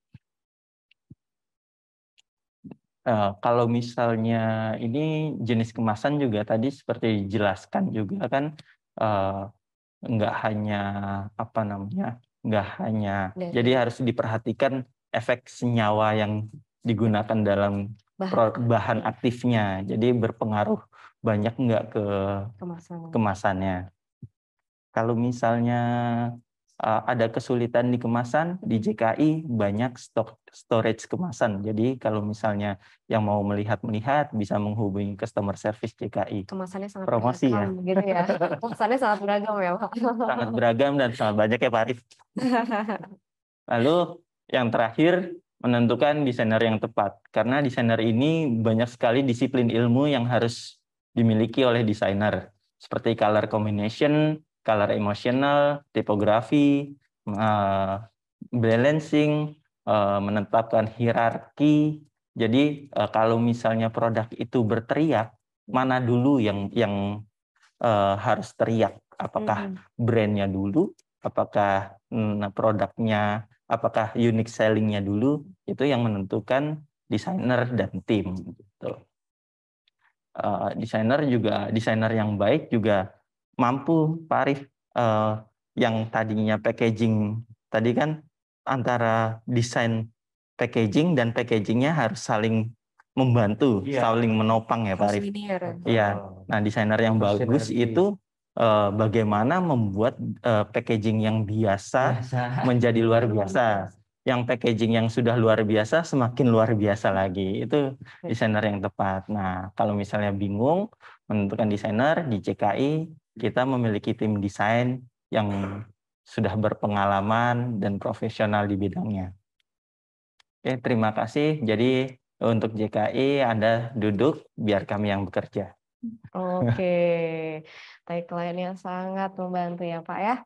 Kalau misalnya ini jenis kemasan juga tadi seperti dijelaskan juga kan nggak hanya apa namanya, nggak hanya jadi harus diperhatikan efek senyawa yang digunakan dalam bahan aktifnya. Jadi berpengaruh banyak nggak ke kemasannya. Kalau misalnya ada kesulitan di kemasan, di JKI banyak storage kemasan. Jadi kalau misalnya yang mau melihat-melihat bisa menghubungi customer service JKI. Kemasannya sangat promosi ya. beragam gitu ya. Kemasannya sangat beragam ya, Pak. Sangat beragam dan sangat banyak ya Pak Arif. Lalu yang terakhir menentukan desainer yang tepat. Karena desainer ini banyak sekali disiplin ilmu yang harus dimiliki oleh desainer. Seperti color combination, color emotional, tipografi, balancing, menetapkan hierarki. Jadi kalau misalnya produk itu berteriak, mana dulu yang harus teriak? Apakah brandnya dulu? Apakah produknya? Apakah unique selling-nya dulu? Itu yang menentukan desainer dan tim. Gitu. Desainer yang baik juga mampu, Pak Arif, yang tadinya packaging tadi kan antara desain packaging dan packagingnya harus saling membantu, saling menopang ya Pak Arif. Iya. Nah, desainer yang bagus itu bagaimana membuat packaging yang biasa menjadi luar biasa. Yang packaging yang sudah luar biasa semakin luar biasa lagi. Itu desainer yang tepat. Nah, kalau misalnya bingung menentukan desainer di JKI, kita memiliki tim desain yang sudah berpengalaman dan profesional di bidangnya. Oke, terima kasih. Jadi untuk JKI Anda duduk, biar kami yang bekerja. Oke, tagline-nya sangat membantu ya Pak ya.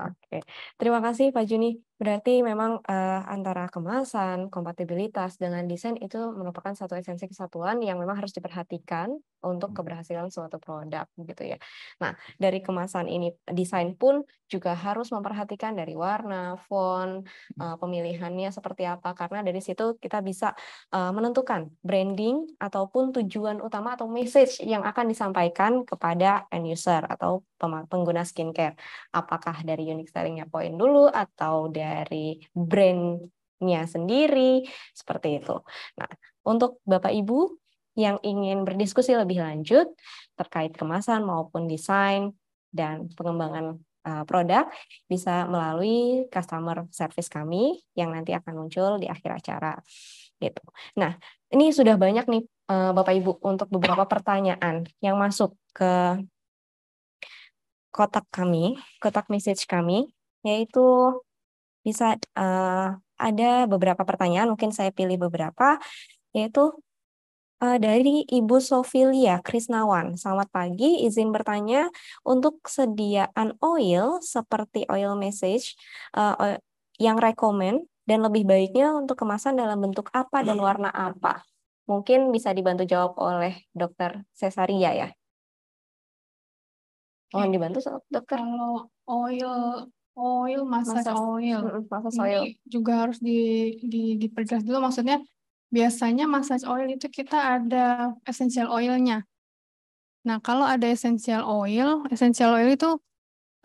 Oke, terima kasih Pak Juni. Berarti memang antara kemasan, kompatibilitas dengan desain itu merupakan satu esensi kesatuan yang memang harus diperhatikan untuk keberhasilan suatu produk gitu ya. Nah, dari kemasan ini desain pun juga harus memperhatikan dari warna, font, pemilihannya seperti apa karena dari situ kita bisa menentukan branding ataupun tujuan utama atau message yang akan disampaikan kepada end user atau pengguna skincare. Apakah dari unique selling-nya poin dulu atau dari brand-nya sendiri, seperti itu. Nah, untuk Bapak Ibu yang ingin berdiskusi lebih lanjut terkait kemasan maupun desain dan pengembangan produk, bisa melalui customer service kami yang nanti akan muncul di akhir acara. Gitu. Nah, ini sudah banyak nih Bapak Ibu untuk beberapa pertanyaan yang masuk ke kotak message kami, yaitu bisa ada beberapa pertanyaan, mungkin saya pilih beberapa, yaitu dari Ibu Sofilia Krisnawan. Selamat pagi, izin bertanya untuk kesediaan oil seperti oil message yang rekomend dan lebih baiknya untuk kemasan dalam bentuk apa dan warna apa? Mungkin bisa dibantu jawab oleh Dr. Cesaria ya. Mohon dibantu dokter. Kalau oil, massage oil. Massage oil. Ini juga harus diperjelas dulu, maksudnya biasanya massage oil itu kita ada essential oilnya. Nah, kalau ada essential oil itu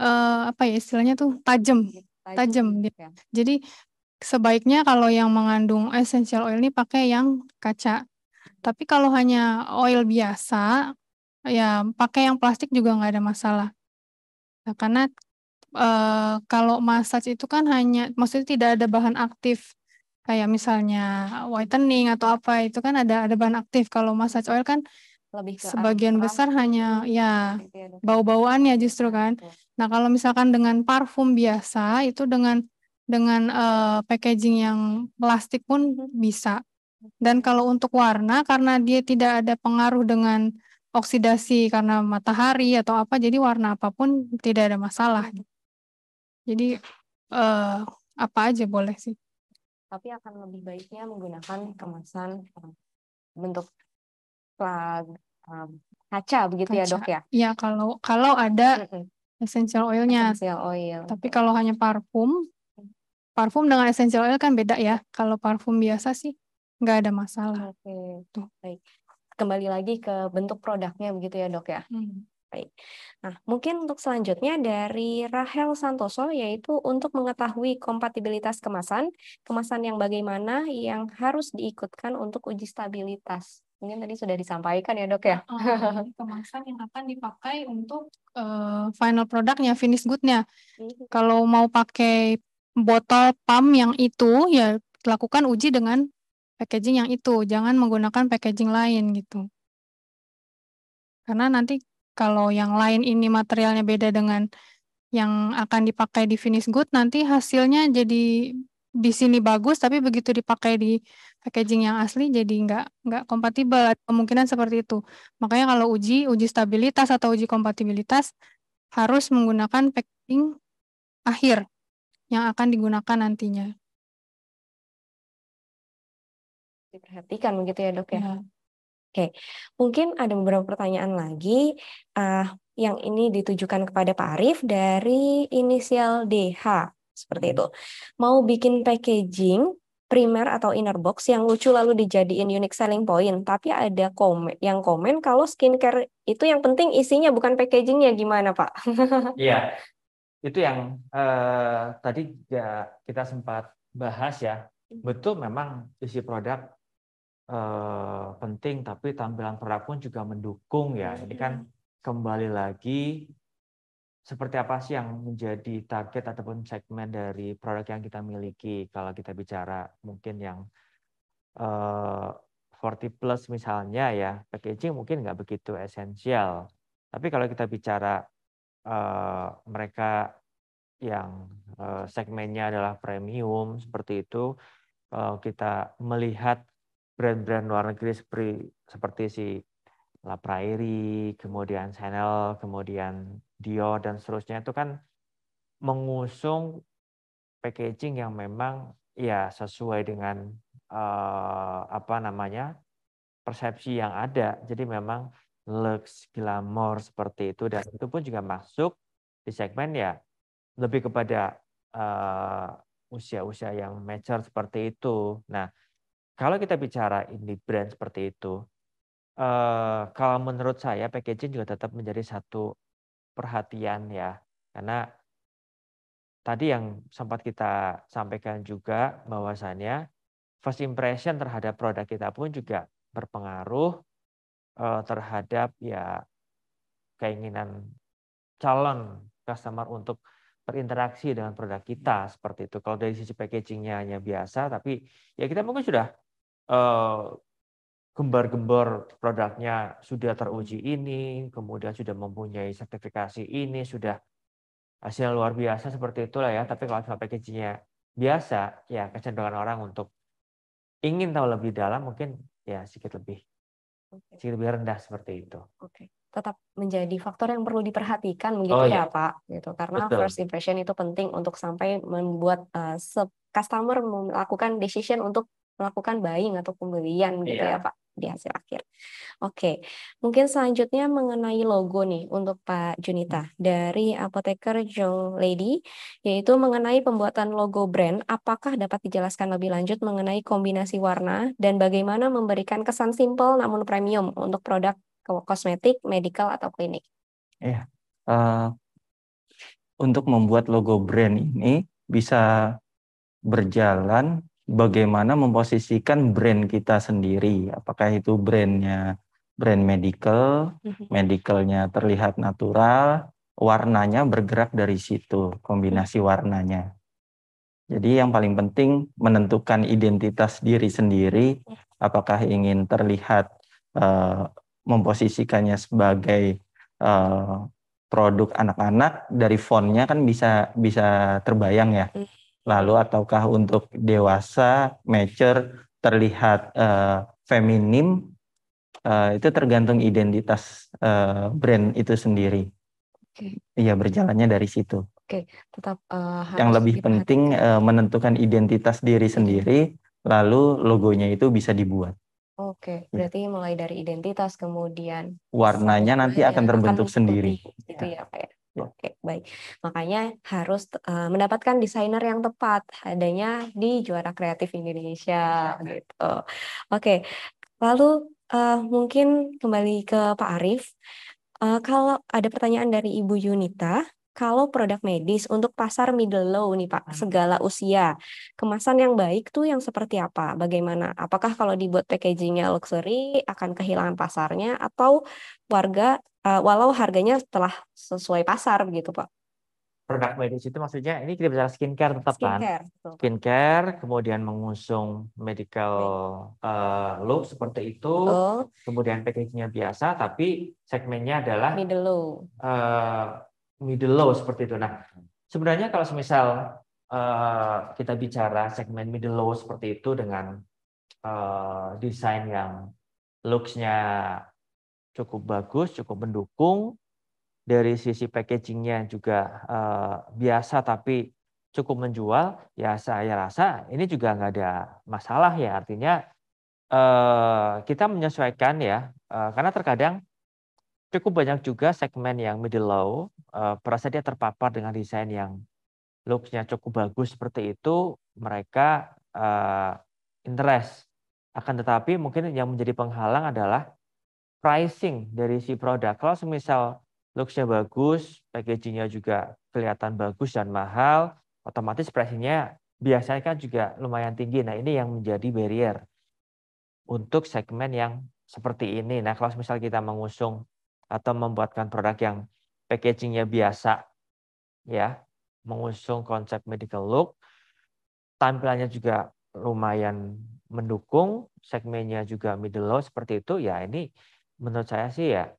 apa ya istilahnya tuh tajam. Ya. Jadi sebaiknya kalau yang mengandung essential oil ini pakai yang kaca. Tapi kalau hanya oil biasa, ya pakai yang plastik juga nggak ada masalah. Nah, karena kalau massage itu kan maksudnya tidak ada bahan aktif kayak misalnya whitening atau apa, itu kan ada bahan aktif. Kalau massage oil kan lebih ke sebagian besar hanya ya bau-bauannya justru kan. Nah, kalau misalkan dengan parfum biasa itu dengan packaging yang plastik pun bisa. Dan kalau untuk warna, karena dia tidak ada pengaruh dengan oksidasi karena matahari atau apa, jadi warna apapun tidak ada masalah. Jadi apa aja boleh sih. Tapi akan lebih baiknya menggunakan kemasan bentuk kaca begitu ya dok ya? Iya, kalau ada essential oilnya. Essential oil. Tapi kalau hanya parfum dengan essential oil kan beda ya. Kalau parfum biasa sih nggak ada masalah. Oke, baik. Kembali lagi ke bentuk produknya begitu ya dok ya. Baik. Nah, mungkin untuk selanjutnya dari Rahel Santoso, yaitu untuk mengetahui kompatibilitas kemasan yang bagaimana yang harus diikutkan untuk uji stabilitas. Mungkin tadi sudah disampaikan ya dok ya. Kemasan yang akan dipakai untuk final produknya, finish good-nya. Kalau mau pakai botol pump yang itu, ya lakukan uji dengan packaging yang itu. Jangan menggunakan packaging lain gitu. Karena nanti kalau yang lain ini materialnya beda dengan yang akan dipakai di finish good, nanti hasilnya jadi di sini bagus, tapi begitu dipakai di packaging yang asli jadi nggak kompatibel. Kemungkinan seperti itu. Makanya kalau uji stabilitas atau uji kompatibilitas harus menggunakan packaging akhir yang akan digunakan nantinya. Diperhatikan begitu ya dok ya. Oke, mungkin ada beberapa pertanyaan lagi yang ini ditujukan kepada Pak Arif dari inisial DH, seperti itu. Mau bikin packaging primer atau inner box yang lucu lalu dijadiin unique selling point, tapi ada komen kalau skincare itu yang penting isinya bukan packagingnya, gimana Pak? Iya, itu yang tadi ya kita sempat bahas ya. Betul, memang isi produk penting, tapi tampilan produk pun juga mendukung ya. Ini kan kembali lagi seperti apa sih yang menjadi target ataupun segmen dari produk yang kita miliki. Kalau kita bicara mungkin yang 40 plus misalnya ya, packaging mungkin nggak begitu esensial. Tapi kalau kita bicara mereka yang segmennya adalah premium seperti itu, kita melihat brand-brand luar negeri seperti si La Prairie, kemudian Chanel, kemudian Dior dan seterusnya, itu kan mengusung packaging yang memang ya sesuai dengan persepsi yang ada. Jadi memang lux, glamour seperti itu, dan itu pun juga masuk di segmen ya lebih kepada usia-usia yang mature seperti itu. Nah, kalau kita bicara indie brand seperti itu, kalau menurut saya packaging juga tetap menjadi satu perhatian ya, karena tadi yang sempat kita sampaikan juga bahwasannya first impression terhadap produk kita pun juga berpengaruh terhadap ya keinginan calon customer untuk berinteraksi dengan produk kita seperti itu. Kalau dari sisi packagingnya hanya biasa, tapi ya kita mungkin sudah gembar-gembor produknya sudah teruji ini, kemudian sudah mempunyai sertifikasi ini, sudah hasil luar biasa seperti itulah ya. Tapi kalau packagingnya biasa, ya kecenderungan orang untuk ingin tahu lebih dalam mungkin ya sedikit lebih rendah seperti itu. Oke. Tetap menjadi faktor yang perlu diperhatikan begitu ya Pak, gitu. Karena betul. First impression itu penting untuk sampai membuat customer melakukan decision untuk melakukan buying atau pembelian gitu ya Pak di hasil akhir. Oke, mungkin selanjutnya mengenai logo nih untuk Pak Junita dari Apoteker Young Lady, yaitu mengenai pembuatan logo brand, apakah dapat dijelaskan lebih lanjut mengenai kombinasi warna dan bagaimana memberikan kesan simpel namun premium untuk produk kosmetik, medical, atau klinik? Iya, untuk membuat logo brand ini bisa berjalan bagaimana memposisikan brand kita sendiri. Apakah itu brand medical, medicalnya terlihat natural, warnanya bergerak dari situ, kombinasi warnanya. Jadi yang paling penting menentukan identitas diri sendiri, apakah ingin terlihat memposisikannya sebagai produk anak-anak, dari fontnya kan bisa terbayang ya. Lalu ataukah untuk dewasa, mature, terlihat feminim, itu tergantung identitas brand itu sendiri. Iya, berjalannya dari situ. Oke, tetap harus yang lebih penting menentukan identitas diri sendiri, lalu logonya itu bisa dibuat. Oke, berarti mulai dari identitas, kemudian warnanya nanti akan terbentuk sendiri. Gitu ya Pak ya. Oke, baik. Makanya harus mendapatkan desainer yang tepat, adanya di Juara Kreatif Indonesia gitu. Oke, lalu mungkin kembali ke Pak Arief. Kalau ada pertanyaan dari Ibu Yunita, kalau produk medis untuk pasar middle low nih Pak, segala usia, kemasan yang baik tuh yang seperti apa? Bagaimana? Apakah kalau dibuat packagingnya luxury akan kehilangan pasarnya atau warga walau harganya telah sesuai pasar begitu Pak? Produk medis itu maksudnya ini kita bicara skincare tetap kan? Skincare, betul, Pak. Skincare, kemudian mengusung medical look seperti itu, kemudian packagingnya biasa, tapi segmennya adalah middle low. Middle low seperti itu. Nah, sebenarnya kalau semisal kita bicara segmen middle low seperti itu dengan desain yang looks-nya cukup bagus, cukup mendukung, dari sisi packagingnya juga biasa tapi cukup menjual, ya saya rasa ini juga nggak ada masalah ya. Artinya kita menyesuaikan ya, karena terkadang cukup banyak juga segmen yang middle low, perasa dia terpapar dengan desain yang looks-nya cukup bagus seperti itu, mereka interest. Akan tetapi mungkin yang menjadi penghalang adalah pricing dari si produk. Kalau semisal looks-nya bagus, packaging-nya juga kelihatan bagus dan mahal, otomatis pricing-nya biasanya kan juga lumayan tinggi. Nah, ini yang menjadi barrier untuk segmen yang seperti ini. Nah, kalau misal kita mengusung atau membuatkan produk yang packaging-nya biasa, ya, mengusung konsep medical look, tampilannya juga lumayan mendukung, segmennya juga middle low seperti itu, ya ini menurut saya sih ya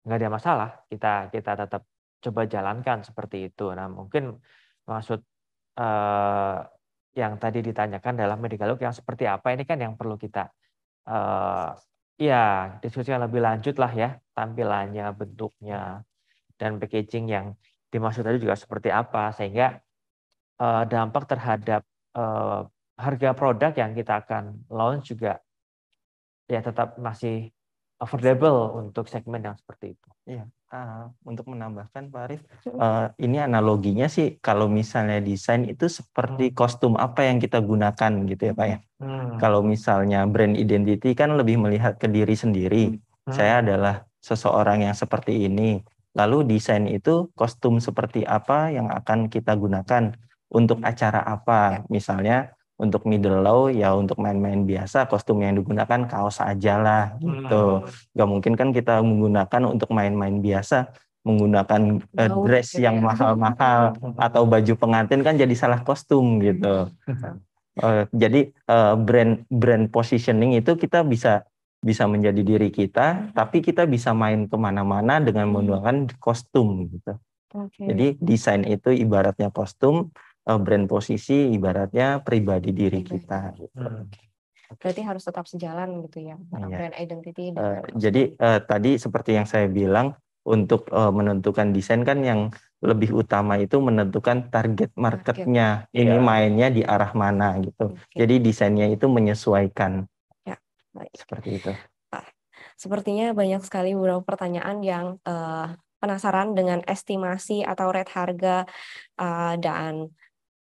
nggak ada masalah. Kita tetap coba jalankan seperti itu. Nah, mungkin maksud yang tadi ditanyakan adalah medical look yang seperti apa, ini kan yang perlu kita ya diskusikan lebih lanjut lah ya, tampilannya, bentuknya, dan packaging yang dimaksud tadi juga seperti apa, sehingga dampak terhadap harga produk yang kita akan launch juga ya tetap masih affordable untuk segmen yang seperti itu. Iya, untuk menambahkan Pak Arief, ini analoginya sih kalau misalnya desain itu seperti kostum apa yang kita gunakan gitu ya Pak ya. Kalau misalnya brand identity kan lebih melihat ke diri sendiri. Saya adalah seseorang yang seperti ini. Lalu desain itu kostum seperti apa yang akan kita gunakan untuk acara apa. Misalnya untuk middle low ya untuk main-main biasa, kostum yang digunakan kaos aja lah gitu. Gak mungkin kan kita menggunakan untuk main-main biasa menggunakan dress yang mahal-mahal atau baju pengantin, kan jadi salah kostum gitu. Jadi brand positioning itu kita bisa menjadi diri kita, tapi kita bisa main kemana-mana dengan menggunakan kostum gitu. Jadi desain itu ibaratnya kostum, brand posisi ibaratnya pribadi diri kita. Gitu. Berarti harus tetap sejalan gitu ya, brand identity. Jadi tadi seperti yang saya bilang, untuk menentukan desain kan yang lebih utama itu menentukan target marketnya. Ini mainnya di arah mana gitu. Jadi desainnya itu menyesuaikan. Ya, baik. Seperti itu. Sepertinya banyak sekali beberapa pertanyaan yang penasaran dengan estimasi atau rate harga dan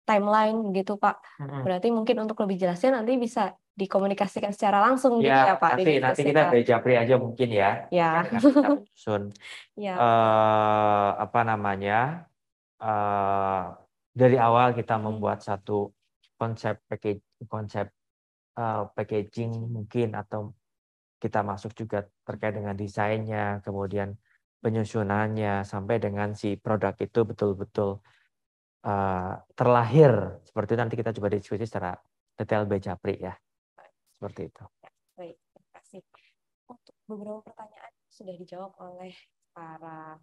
timeline gitu Pak. Berarti mungkin untuk lebih jelasnya nanti bisa dikomunikasikan secara langsung gitu ya Pak. Nanti kita Japri aja mungkin ya. Ya. Kita susun ya. Apa namanya, dari awal kita membuat satu konsep packaging mungkin, atau kita masuk juga terkait dengan desainnya, kemudian penyusunannya sampai dengan si produk itu betul-betul terlahir. Seperti itu nanti kita coba diskusi secara detail by Japri ya. Seperti itu. Baik, terima kasih. Untuk beberapa pertanyaan sudah dijawab oleh para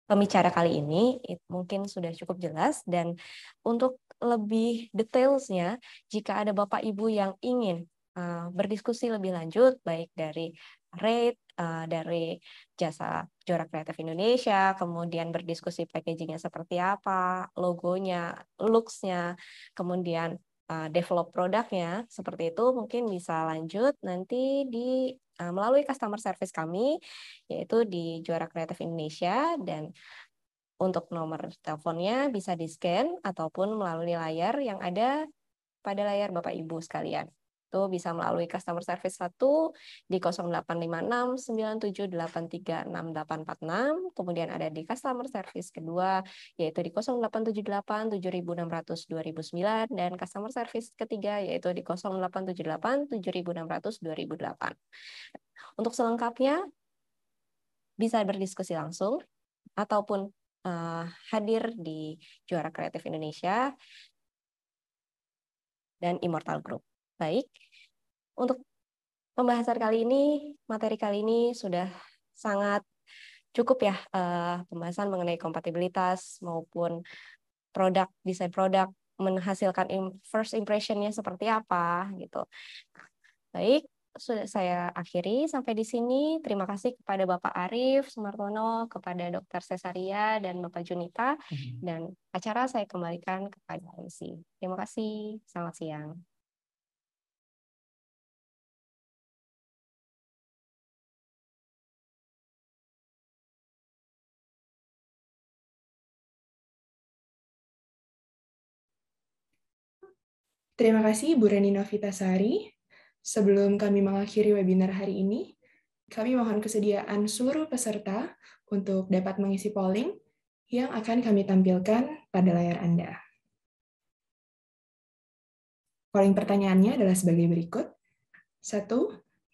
pembicara kali ini, mungkin sudah cukup jelas. Dan untuk lebih detailsnya, jika ada Bapak Ibu yang ingin berdiskusi lebih lanjut, baik dari rate, dari jasa Juara Kreatif Indonesia, kemudian berdiskusi packagingnya seperti apa, logonya, looks-nya, kemudian develop produknya, seperti itu mungkin bisa lanjut nanti melalui customer service kami, yaitu di Juara Kreatif Indonesia, dan Untuk nomor teleponnya bisa di-scan ataupun melalui layar yang ada pada layar Bapak Ibu sekalian. Itu bisa melalui customer service 1 di 0856 97836846, kemudian ada di customer service kedua yaitu di 0878 7600 2009 dan customer service ketiga yaitu di 0878 7600 2008. Untuk selengkapnya bisa berdiskusi langsung ataupun hadir di Juara Kreatif Indonesia dan Immortal Group. Baik, untuk pembahasan kali ini, materi kali ini sudah sangat cukup ya, pembahasan mengenai kompatibilitas maupun produk, desain produk, menghasilkan first impression-nya seperti apa gitu. Baik, sudah saya akhiri sampai di sini. Terima kasih kepada Bapak Arief Sumartono, kepada Dr. Cesaria, dan Bapak Junita. Dan acara saya kembalikan kepada MC. Terima kasih. Selamat siang. Terima kasih Bu Reni Novitasari. Sebelum kami mengakhiri webinar hari ini, kami mohon kesediaan seluruh peserta untuk dapat mengisi polling yang akan kami tampilkan pada layar Anda. Polling pertanyaannya adalah sebagai berikut. 1.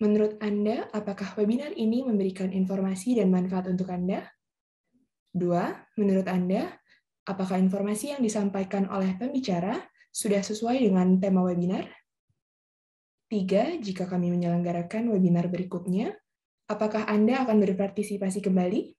Menurut Anda, apakah webinar ini memberikan informasi dan manfaat untuk Anda? 2. Menurut Anda, apakah informasi yang disampaikan oleh pembicara sudah sesuai dengan tema webinar? 3. Jika kami menyelenggarakan webinar berikutnya, apakah Anda akan berpartisipasi kembali?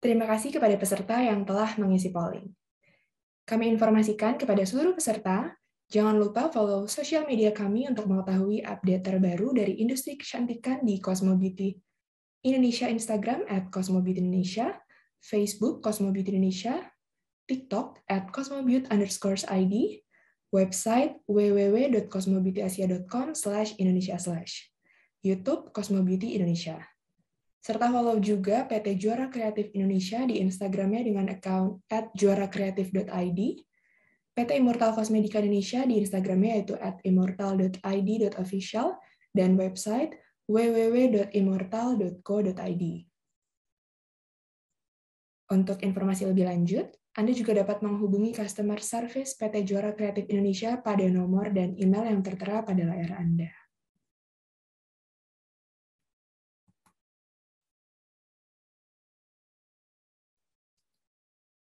Terima kasih kepada peserta yang telah mengisi polling. Kami informasikan kepada seluruh peserta, jangan lupa follow sosial media kami untuk mengetahui update terbaru dari industri kecantikan di Cosmo Beauty Indonesia, Instagram @cosmobeauty_indonesia, Facebook Cosmo Beauty Indonesia, TikTok @cosmobeauty_id, website www.cosmobeautyasia.com/Indonesia/, YouTube Cosmo Beauty Indonesia. Serta follow juga PT Juara Kreatif Indonesia di Instagramnya dengan account @juarakreatif.id, PT Immortal Cosmedica Indonesia di Instagramnya yaitu @immortal.id.official, dan website www.immortal.co.id. Untuk informasi lebih lanjut, Anda juga dapat menghubungi customer service PT Juara Kreatif Indonesia pada nomor dan email yang tertera pada layar Anda.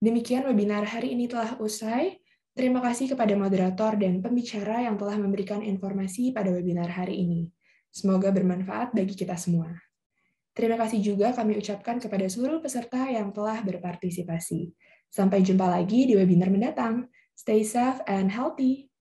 Demikian webinar hari ini telah usai. Terima kasih kepada moderator dan pembicara yang telah memberikan informasi pada webinar hari ini. Semoga bermanfaat bagi kita semua. Terima kasih juga kami ucapkan kepada seluruh peserta yang telah berpartisipasi. Sampai jumpa lagi di webinar mendatang. Stay safe and healthy.